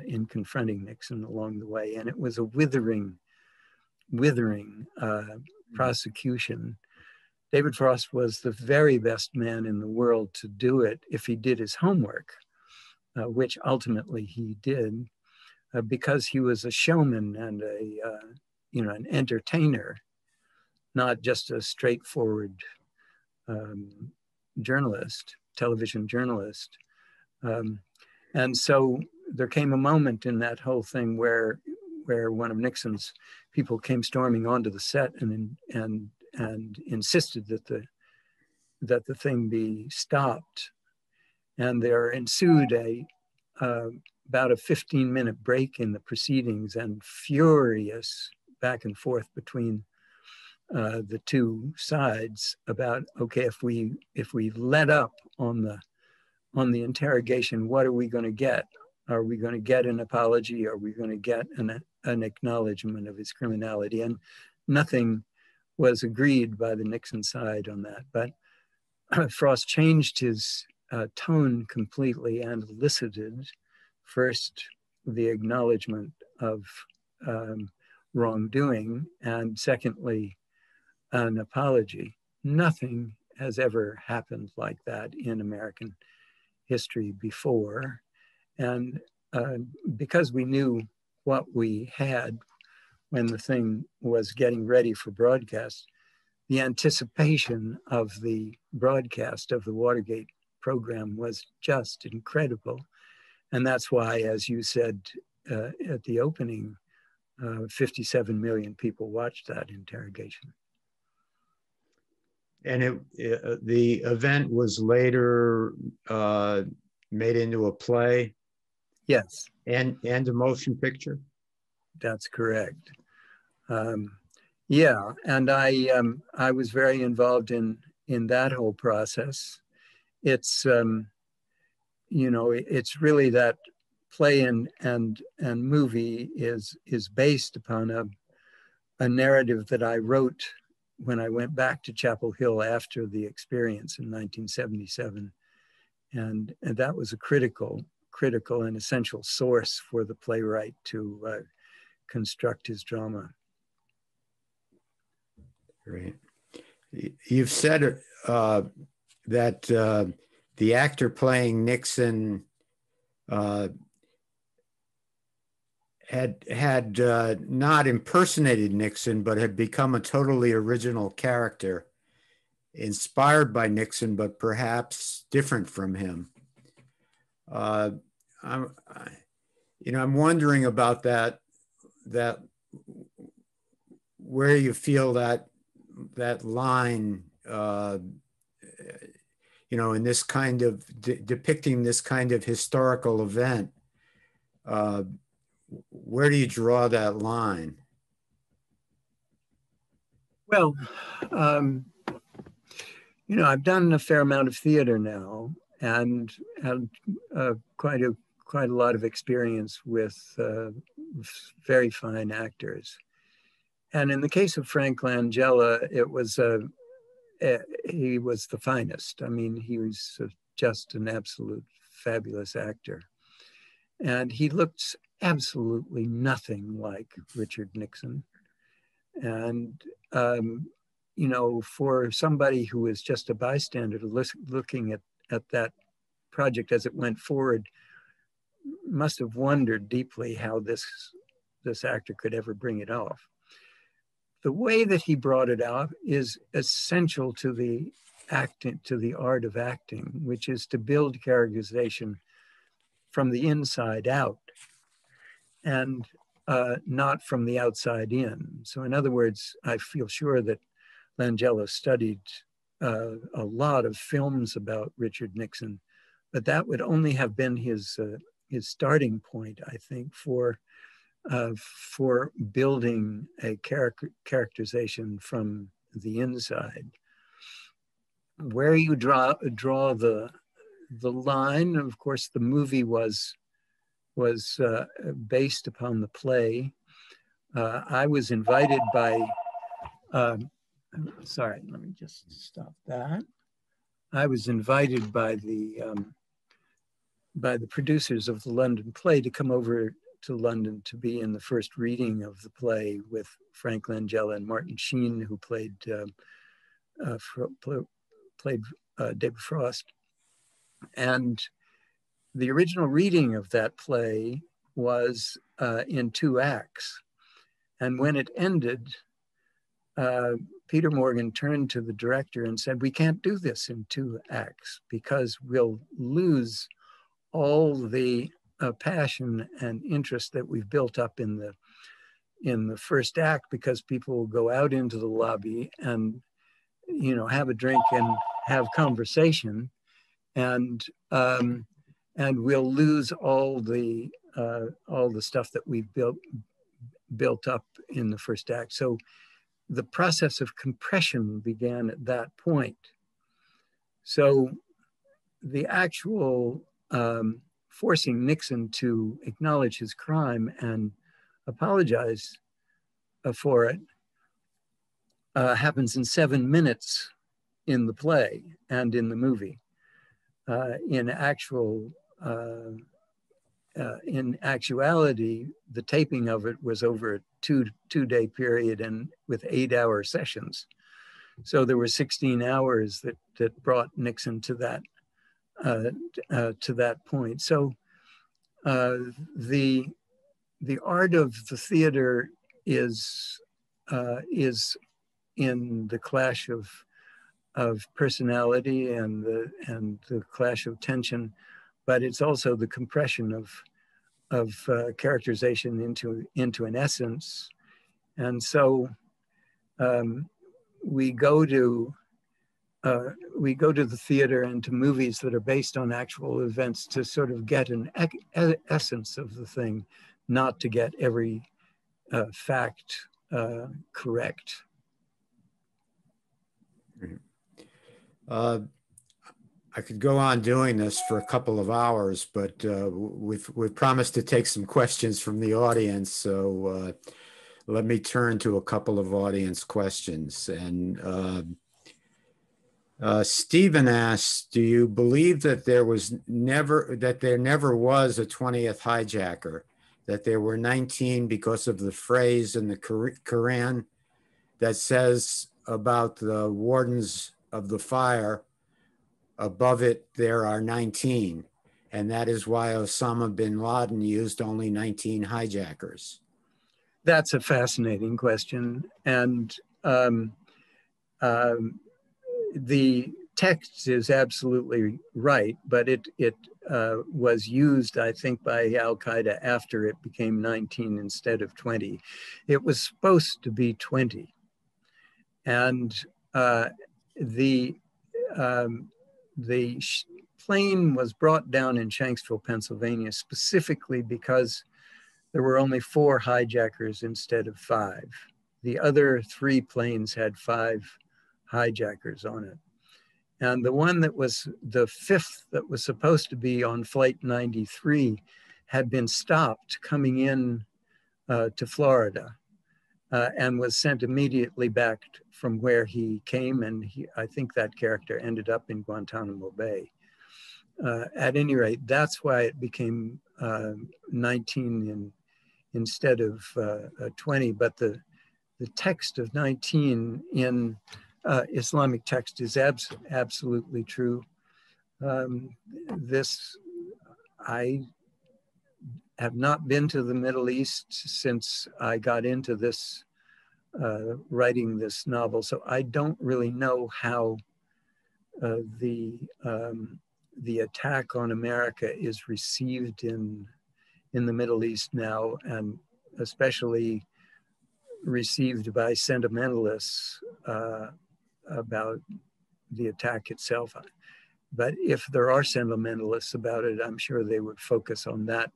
in confronting Nixon along the way. And it was a withering prosecution. David Frost was the very best man in the world to do it if he did his homework, which ultimately he did, because he was a showman and an entertainer, not just a straightforward television journalist. And so there came a moment in that whole thing where one of Nixon's people came storming onto the set and insisted that the thing be stopped. And there ensued about a 15-minute break in the proceedings and furious back and forth between the two sides about, okay, if we let up on the interrogation, what are we going to get? Are we going to get an apology? Are we going to get an acknowledgement of his criminality? And nothing was agreed by the Nixon side on that. But Frost changed his tone completely and elicited first the acknowledgement of wrongdoing, and secondly, an apology. Nothing has ever happened like that in American history before. And because we knew what we had when the thing was getting ready for broadcast, the anticipation of the broadcast of the Watergate program was just incredible. And that's why, as you said at the opening, 57 million people watched that interrogation. And the event was later made into a play? Yes. And a motion picture? That's correct. Yeah, and I was very involved in that whole process. It's it's really that play and movie is based upon a narrative that I wrote when I went back to Chapel Hill after the experience in 1977, and that was a critical and essential source for the playwright to construct his drama. Great. You've said that the actor playing Nixon had not impersonated Nixon, but had become a totally original character, inspired by Nixon, but perhaps different from him. I'm wondering about that where you feel that line, in this kind of depicting this kind of historical event. Where do you draw that line? Well, I've done a fair amount of theater now, and had quite a lot of experience with very fine actors. And in the case of Frank Langella, it was he was the finest. I mean, he was just an absolute fabulous actor. And he looked absolutely nothing like Richard Nixon. And, for somebody who was just a bystander looking at that project as it went forward, must have wondered deeply how this actor could ever bring it off. The way that he brought it out is essential to the acting, to the art of acting, which is to build characterization from the inside out and not from the outside in. So in other words, I feel sure that Langella studied a lot of films about Richard Nixon, but that would only have been his starting point, I think, for building a characterization from the inside. Where you draw the line, of course, the movie was based upon the play. I was invited by, sorry, let me just stop that. I was invited by the producers of the London play to come over to London to be in the first reading of the play with Frank Langella and Martin Sheen, who played David Frost. And the original reading of that play was in 2 acts. And when it ended, Peter Morgan turned to the director and said, "We can't do this in 2 acts because we'll lose all the passion and interest that we've built up in the first act, because people will go out into the lobby and, you know, have a drink and have conversation, and we'll lose all the stuff that we've built up in the first act." So the process of compression began at that point. So the actual forcing Nixon to acknowledge his crime and apologize for it happens in 7 minutes in the play and in the movie. In actuality, the taping of it was over a two-day period and with 8-hour sessions. So there were 16 hours that brought Nixon to that point. So the art of the theater is in the clash of personality and the clash of tension, but it's also the compression of characterization into an essence. And so we go to the theater and to movies that are based on actual events to sort of get an essence of the thing, not to get every fact correct. I could go on doing this for a couple of hours, but we've promised to take some questions from the audience. So let me turn to a couple of audience questions. And Stephen asks, do you believe that there never was a 20th hijacker, that there were 19 because of the phrase in the Quran that says about the wardens of the fire, above it there are 19, and that is why Osama bin Laden used only 19 hijackers? That's a fascinating question. And the text is absolutely right, but it was used, I think, by Al-Qaeda after it became 19 instead of 20. It was supposed to be 20. And the plane was brought down in Shanksville, Pennsylvania, specifically because there were only 4 hijackers instead of 5. The other 3 planes had 5 hijackers on it. And the one that was the 5th that was supposed to be on Flight 93 had been stopped coming in to Florida and was sent immediately back from where he came. And I think that character ended up in Guantanamo Bay. At any rate, that's why it became 19 instead of 20. But the text of 19 in Islamic text is absolutely true. I have not been to the Middle East since I got into this, writing this novel, so I don't really know how the attack on America is received in the Middle East now, and especially received by sentimentalists about the attack itself. But if there are sentimentalists about it, I'm sure they would focus on that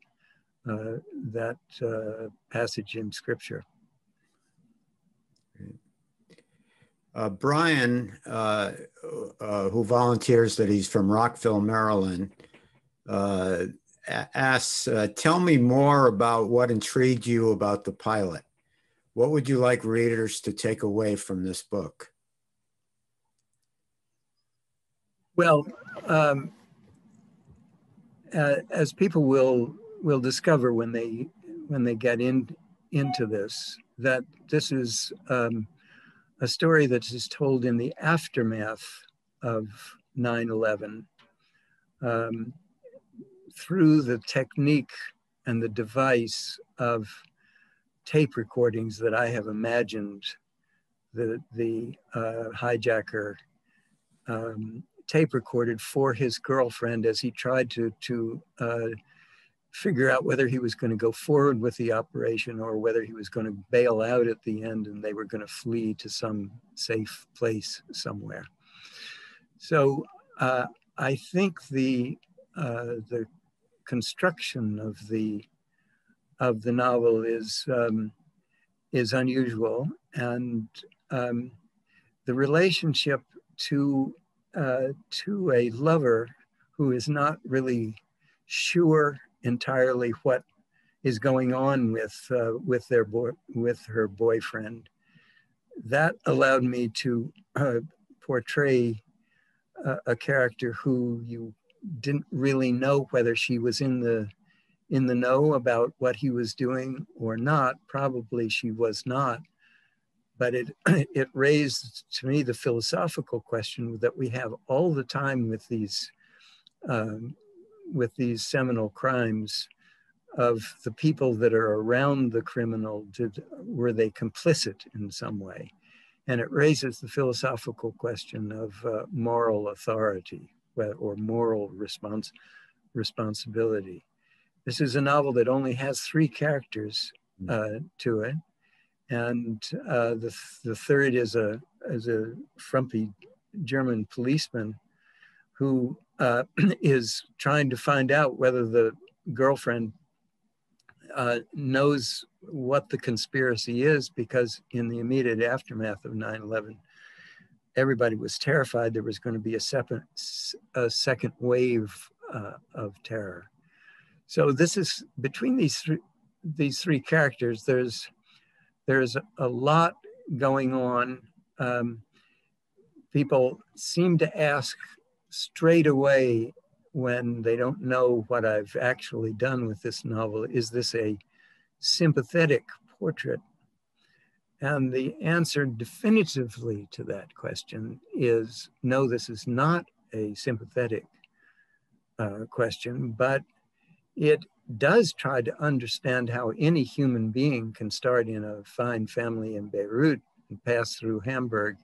passage in Scripture. Brian, who volunteers that he's from Rockville, Maryland, asks, tell me more about what intrigued you about the pilot. What would you like readers to take away from this book? Well, as people will discover when they get into this, that this is a story that is told in the aftermath of 9/11 through the technique and the device of tape recordings that I have imagined the hijacker tape recorded for his girlfriend as he tried to figure out whether he was going to go forward with the operation or whether he was going to bail out at the end and they were going to flee to some safe place somewhere. So I think the construction of the novel is unusual, and the relationship to a lover who is not really sure entirely what is going on with her boyfriend, that allowed me to portray a character who you didn't really know whether she was in the know about what he was doing or not. Probably she was not, but it raised to me the philosophical question that we have all the time with these seminal crimes, of the people that are around the criminal. Were they complicit in some way? And it raises the philosophical question of moral authority or moral responsibility. This is a novel that only has 3 characters to it, and the third is a frumpy German policeman who is trying to find out whether the girlfriend knows what the conspiracy is, because in the immediate aftermath of 9/11, everybody was terrified there was going to be a second wave of terror. So this is, between these three characters, there's a lot going on. People seem to ask straight away, when they don't know what I've actually done with this novel, is this a sympathetic portrait? And the answer definitively to that question is no, this is not a sympathetic question, but it does try to understand how any human being can start in a fine family in Beirut and pass through Hamburg,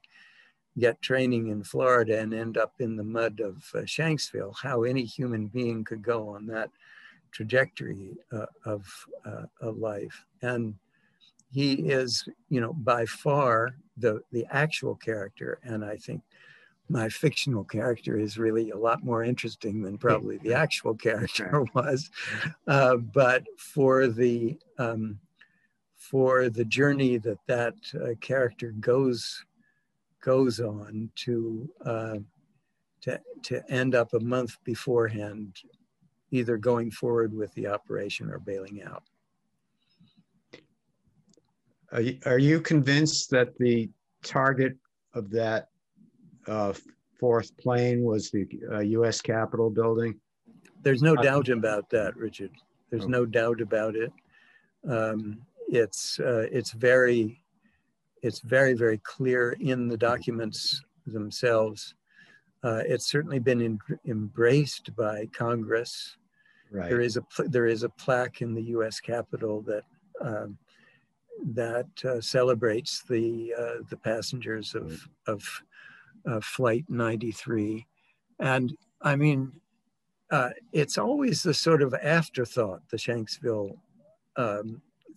get training in Florida, and end up in the mud of Shanksville, how any human being could go on that trajectory of life. And he is, by far the actual character. And I think my fictional character is really a lot more interesting than probably the actual character was. But for the journey that character goes on to end up a month beforehand, either going forward with the operation or bailing out. Are you convinced that the target of that fourth plane was the U.S. Capitol building? There's no doubt about that, Richard. There's no doubt about it. It's very, very clear in the documents themselves. It's certainly been embraced by Congress. Right. There is a plaque in the U.S. Capitol that celebrates the passengers of Flight 93. And I mean, it's always the sort of afterthought, the Shanksville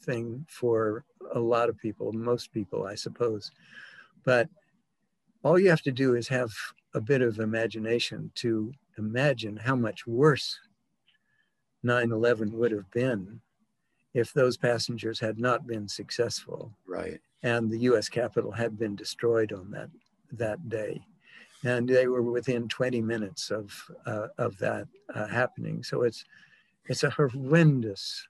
thing for a lot of people, most people, I suppose. But all you have to do is have a bit of imagination to imagine how much worse 9/11 would have been if those passengers had not been successful. Right. And the US Capitol had been destroyed on that day. And they were within 20 minutes of that happening. So it's a horrendous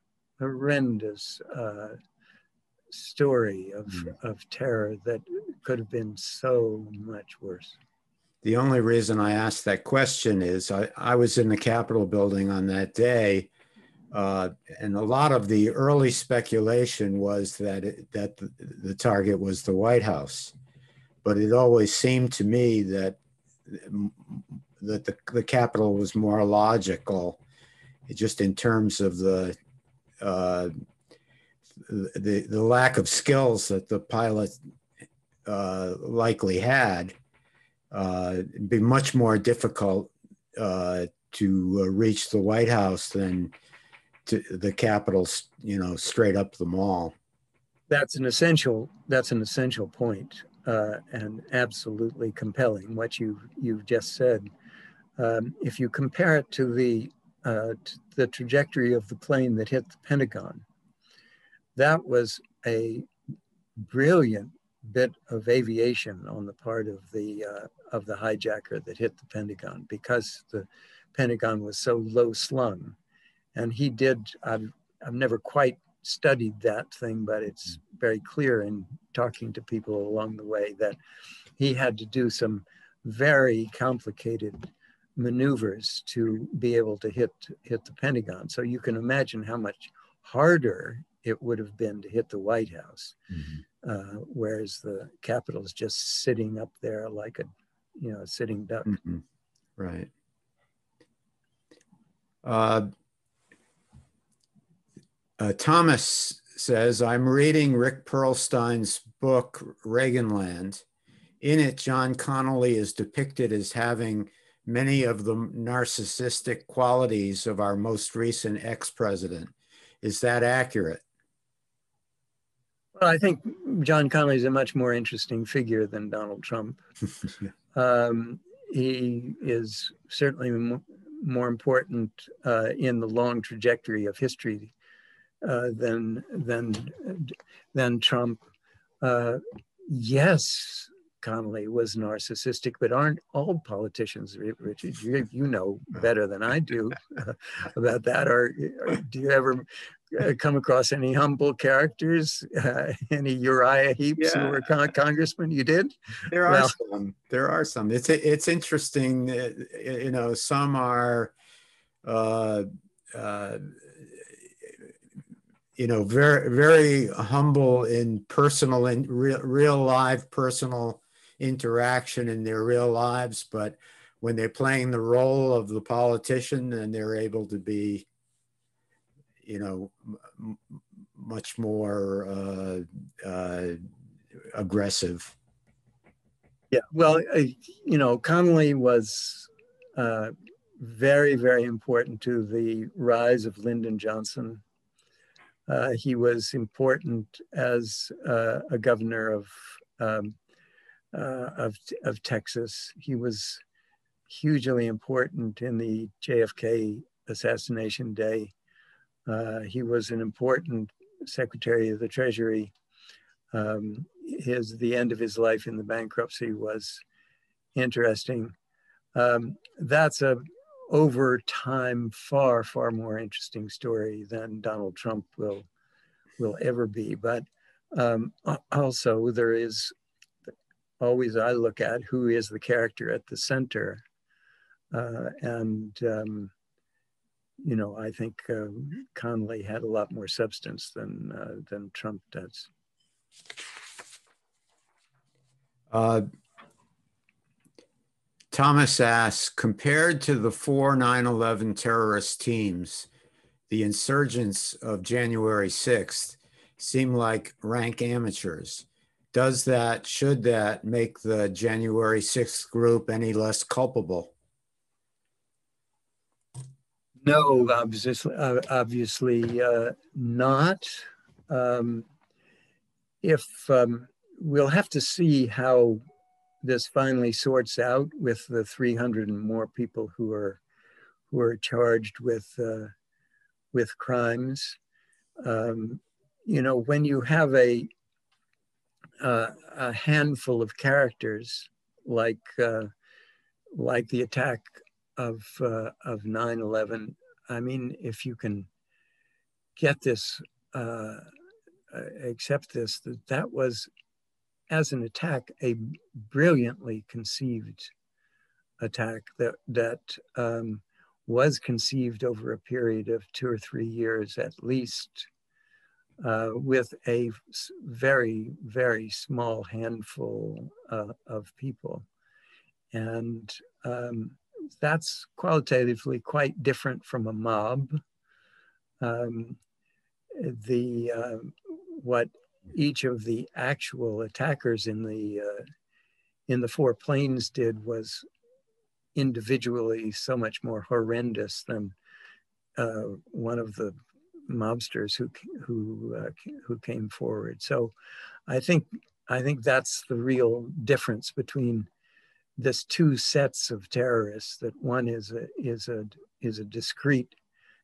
story of terror that could have been so much worse. The only reason I asked that question is I was in the Capitol building on that day, and a lot of the early speculation was that the target was the White House. But it always seemed to me that the Capitol was more logical, just in terms of the lack of skills that the pilot likely had. It'd be much more difficult to reach the White House than to the Capitol, straight up the mall. That's an essential point, and absolutely compelling what you've just said. If you compare it to the trajectory of the plane that hit the Pentagon, that was a brilliant bit of aviation on the part of the hijacker that hit the Pentagon, because the Pentagon was so low slung. And he did, I've never quite studied that thing, but it's very clear in talking to people along the way that he had to do some very complicated maneuvers to be able to hit the Pentagon. So you can imagine how much harder it would have been to hit the White House, whereas the Capitol is just sitting up there like a sitting duck. Mm-hmm. Right. Thomas says, I'm reading Rick Perlstein's book, Reaganland. In it, John Connolly is depicted as having many of the narcissistic qualities of our most recent ex-president. Is that accurate? Well, I think John Connolly is a much more interesting figure than Donald Trump. He is certainly more important in the long trajectory of history than Trump. Yes, Connolly was narcissistic, but aren't all politicians, Richard? You know better than I do about that. Or do you ever come across any humble characters, any Uriah Heeps who were congressmen? You did? There are some. There are some. It's interesting. Some are, very, very humble in personal and real live personal interaction in their real lives, but when they're playing the role of the politician, then they're able to be, much more aggressive. Yeah, well, Connolly was very, very important to the rise of Lyndon Johnson. He was important as a governor of Texas. He was hugely important in the JFK assassination day. He was an important Secretary of the Treasury. The end of his life in the bankruptcy was interesting. That's over time far, far more interesting story than Donald Trump will ever be. But also there is always, I look at who is the character at the center. I think Connolly had a lot more substance than Trump does. Thomas asks, compared to the 4 9/11 terrorist teams, the insurgents of January 6th seem like rank amateurs. Should that make the January 6th group any less culpable? No, obviously not. If we'll have to see how this finally sorts out with the 300 and more people who are charged with crimes. You know, when you have a handful of characters like the attack of 9/11, I mean, if you can get this, accept this, that was, as an attack, a brilliantly conceived attack that was conceived over a period of 2 or 3 years at least, with a very, very small handful of people. And that's qualitatively quite different from a mob. What each of the actual attackers in the 4 planes did was individually so much more horrendous than one of the mobsters who came forward. So I think that's the real difference between this 2 sets of terrorists. That one is a discrete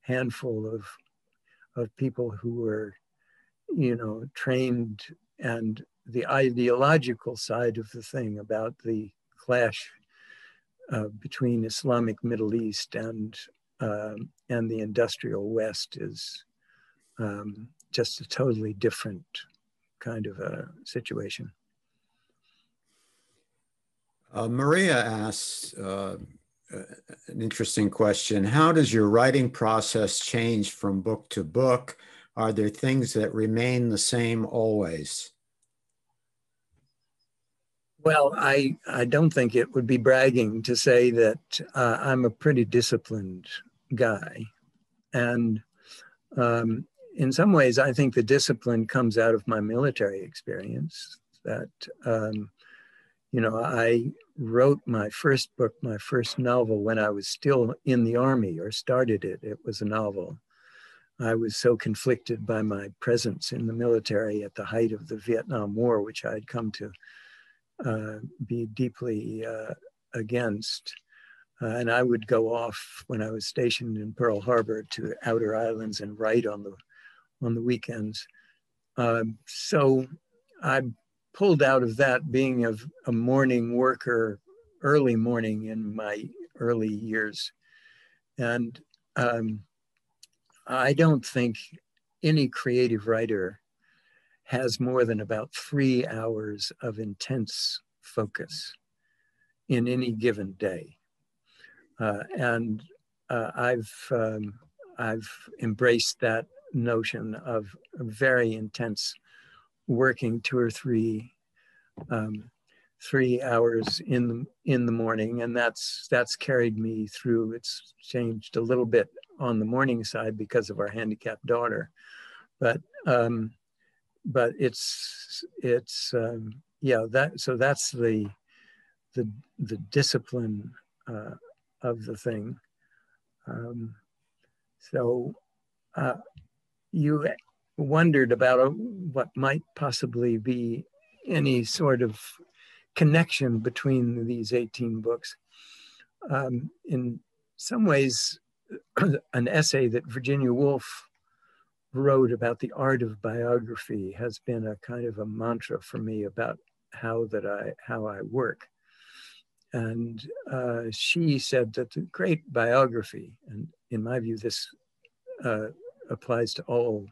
handful of people who were, you know, trained, and the ideological side of the thing about the clash between Islamic Middle East and the industrial West is just a totally different kind of a situation. Maria asks an interesting question. How does your writing process change from book to book? Are there things that remain the same always? Well, I don't think it would be bragging to say that I'm a pretty disciplined guy. And in some ways, I think the discipline comes out of my military experience. That, you know, I wrote my first book, my first novel, when I was still in the Army, or started it. It was a novel. I was so conflicted by my presence in the military at the height of the Vietnam War, which I had come to be deeply against. And I would go off when I was stationed in Pearl Harbor to outer islands and write on the weekends. So I pulled out of that, being a morning worker, early morning in my early years. And I don't think any creative writer has more than about 3 hours of intense focus in any given day. And I've embraced that notion of very intense working 2 or 3 hours in the morning, and that's carried me through. It's changed a little bit on the morning side because of our handicapped daughter, but it's yeah, so that's the discipline of the thing. You wondered about what might possibly be any sort of connection between these 18 books. In some ways, an essay that Virginia Woolf wrote about the art of biography has been a kind of a mantra for me about how I work. And she said that the great biography, and in my view, this applies to all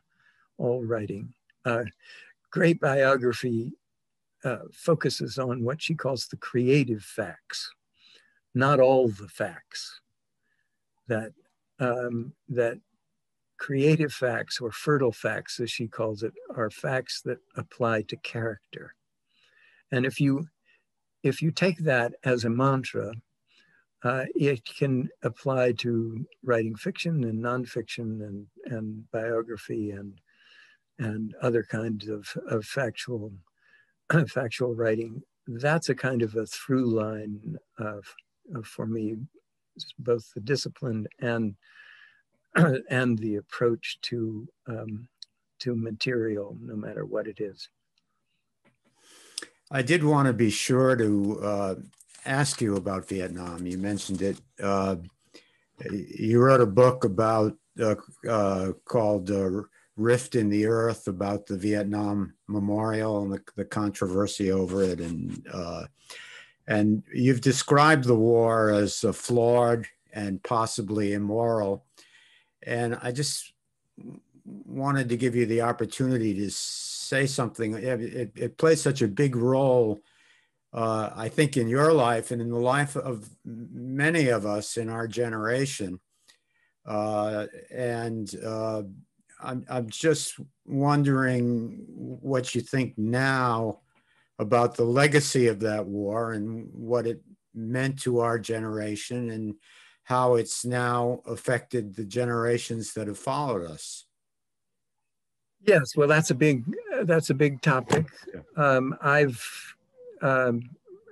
writing, great biography focuses on what she calls the creative facts, not all the facts. That creative facts, or fertile facts, as she calls it, are facts that apply to character. And if you take that as a mantra, it can apply to writing fiction and nonfiction and biography and other kinds of factual writing. That's a kind of a through line for me, both the discipline and and the approach to material, no matter what it is. I did want to be sure to ask you about Vietnam. You mentioned it. You wrote a book about called Rift in the Earth, about the Vietnam Memorial and the controversy over it, and you've described the war as flawed and possibly immoral. And I just wanted to give you the opportunity to say something. It plays such a big role, I think, in your life and in the life of many of us in our generation. I'm just wondering what you think now about the legacy of that war and what it meant to our generation and how it's now affected the generations that have followed us. Yes, well, that's a big topic. Yeah.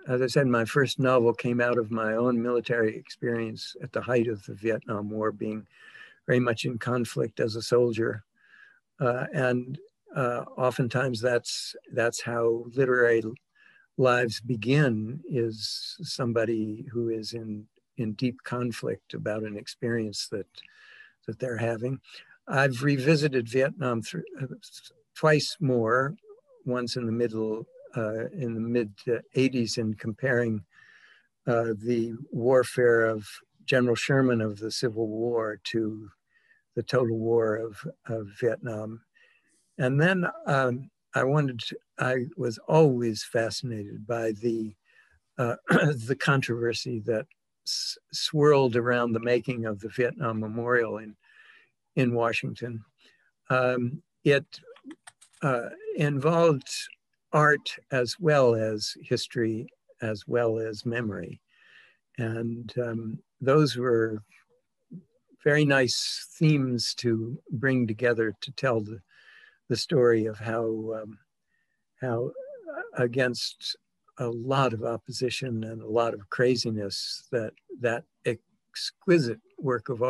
As I said, my first novel came out of my own military experience at the height of the Vietnam War, being very much in conflict as a soldier, and oftentimes that's how literary lives begin, is somebody who is in deep conflict about an experience that they're having. I've revisited Vietnam twice more, once in the mid 80s, in comparing the warfare of General Sherman of the Civil War to the total war of Vietnam. And then I was always fascinated by the controversy that swirled around the making of the Vietnam Memorial in Washington. It involved art as well as history, as well as memory. And those were very nice themes to bring together to tell the story of how against a lot of opposition and a lot of craziness, that exquisite work of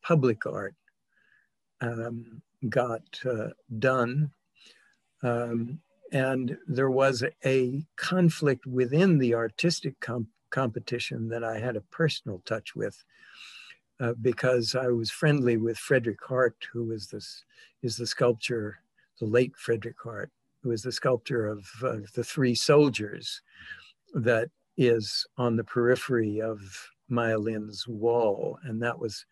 public art, got done. And there was a conflict within the artistic competition that I had a personal touch with, because I was friendly with Frederick Hart, who is the sculptor, the late Frederick Hart, who is the sculptor of the Three Soldiers that is on the periphery of Maya Lin's wall. And that was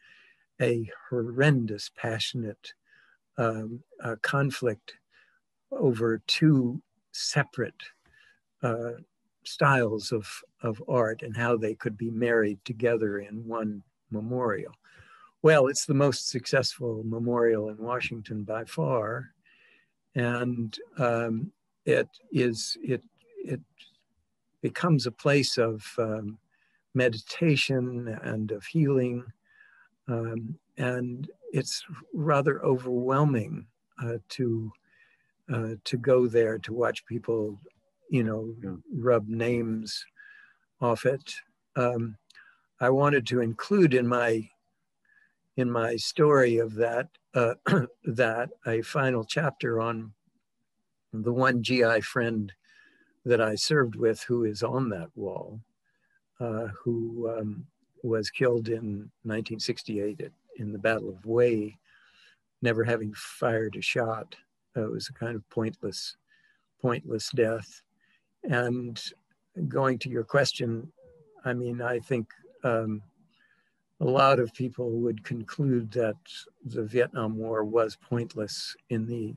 a horrendous, passionate conflict over two separate styles of art and how they could be married together in one memorial. Well, it's the most successful memorial in Washington by far, and it becomes a place of meditation and of healing, and it's rather overwhelming to go there to watch people, rub names off it. I wanted to include in my story of that that a final chapter on the one GI friend that I served with, who is on that wall, who was killed in 1968 in the Battle of Hue, never having fired a shot. It was a kind of pointless death. And going to your question, I mean, I think a lot of people would conclude that the Vietnam War was pointless in the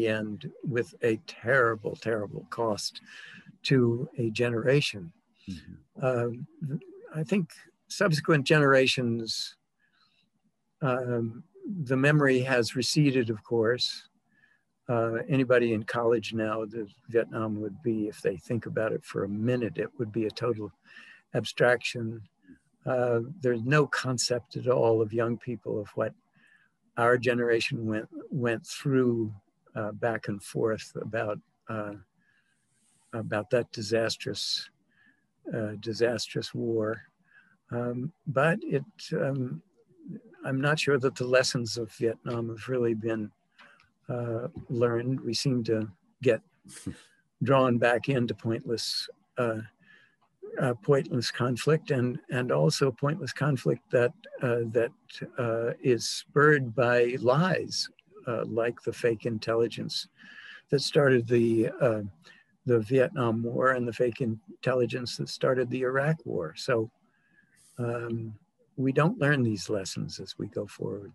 end, with a terrible, terrible cost to a generation. Mm-hmm. I think subsequent generations, the memory has receded, of course. Anybody in college now, the Vietnam would be, if they think about it for a minute, it would be a total abstraction. There's no concept at all of young people of what our generation went through, back and forth about that disastrous war. But I'm not sure that the lessons of Vietnam have really been learned. We seem to get drawn back into pointless conflict, and also pointless conflict that is spurred by lies, like the fake intelligence that started the Vietnam War and the fake intelligence that started the Iraq War. So we don't learn these lessons as we go forward.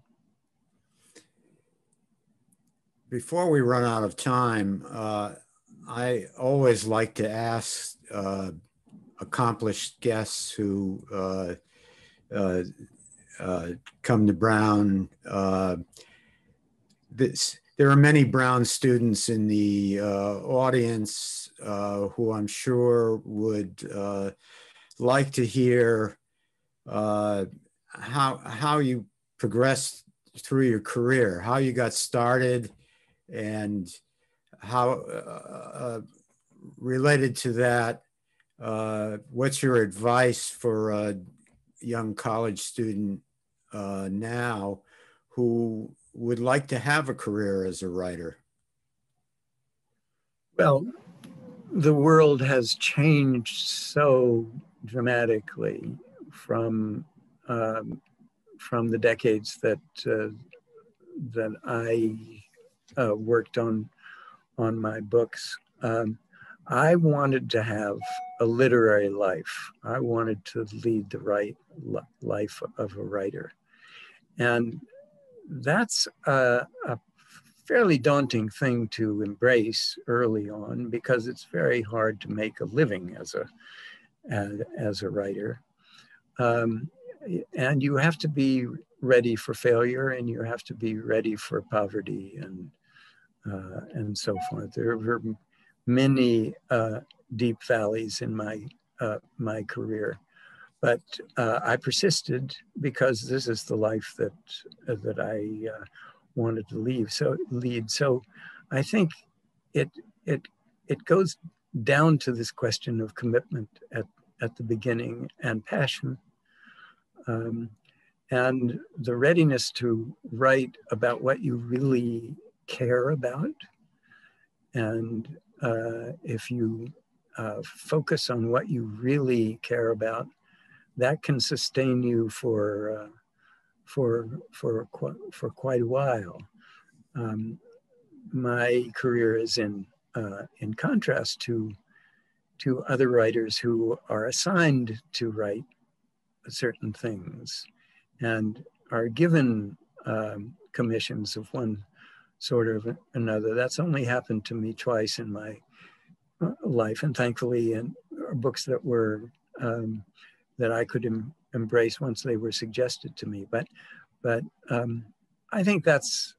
Before we run out of time, I always like to ask accomplished guests who come to Brown. There are many Brown students in the audience who I'm sure would like to hear how you progressed through your career, how you got started, and how related to that, what's your advice for a young college student now who would like to have a career as a writer? Well, the world has changed so dramatically from the decades that I worked on my books. I wanted to have a literary life. I wanted to lead the right life of a writer. And that's a fairly daunting thing to embrace early on, because it's very hard to make a living as a writer. And you have to be ready for failure, and you have to be ready for poverty and so forth. There were many deep valleys in my career, but I persisted because this is the life that I wanted to lead. So I think it goes down to this question of commitment at the beginning, and passion, and the readiness to write about what you really care about. And if you focus on what you really care about, that can sustain you for quite a while. My career is in contrast to other writers who are assigned to write certain things and are given commissions of one sort or another. That's only happened to me twice in my life, and thankfully, in books that were that I could embrace once they were suggested to me. But I think that's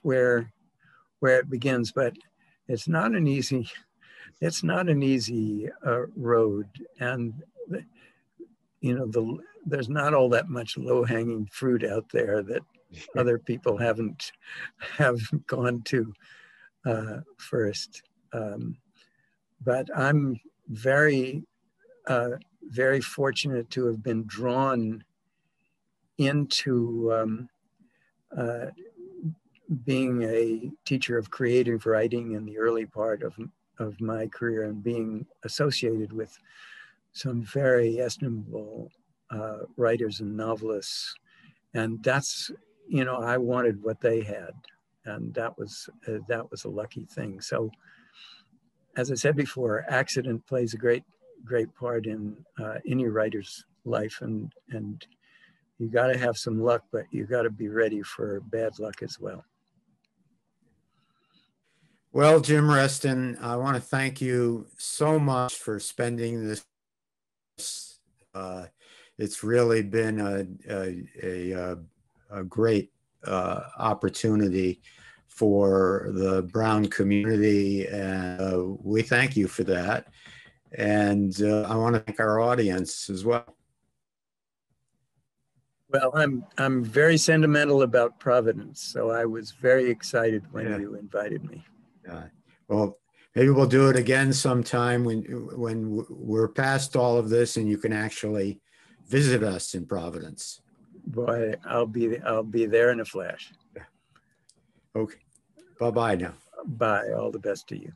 where it begins. But it's not an easy road, and there's not all that much low-hanging fruit out there that other people have gone to first. But I'm very fortunate to have been drawn into being a teacher of creative writing in the early part of my career, and being associated with some very estimable writers and novelists. And that's, I wanted what they had, and that was a lucky thing. So, as I said before, accident plays a great part in any writer's life, and you got to have some luck, but you got to be ready for bad luck as well. Well, Jim Reston, I want to thank you so much for spending this. It's really been a great opportunity for the Brown community, and we thank you for that. And I want to thank our audience as well. Well, I'm very sentimental about Providence, so I was very excited when you invited me. Well, maybe we'll do it again sometime when we're past all of this and you can actually visit us in Providence. Boy, I'll be there in a flash. Okay. Bye-bye now. Bye. All the best to you.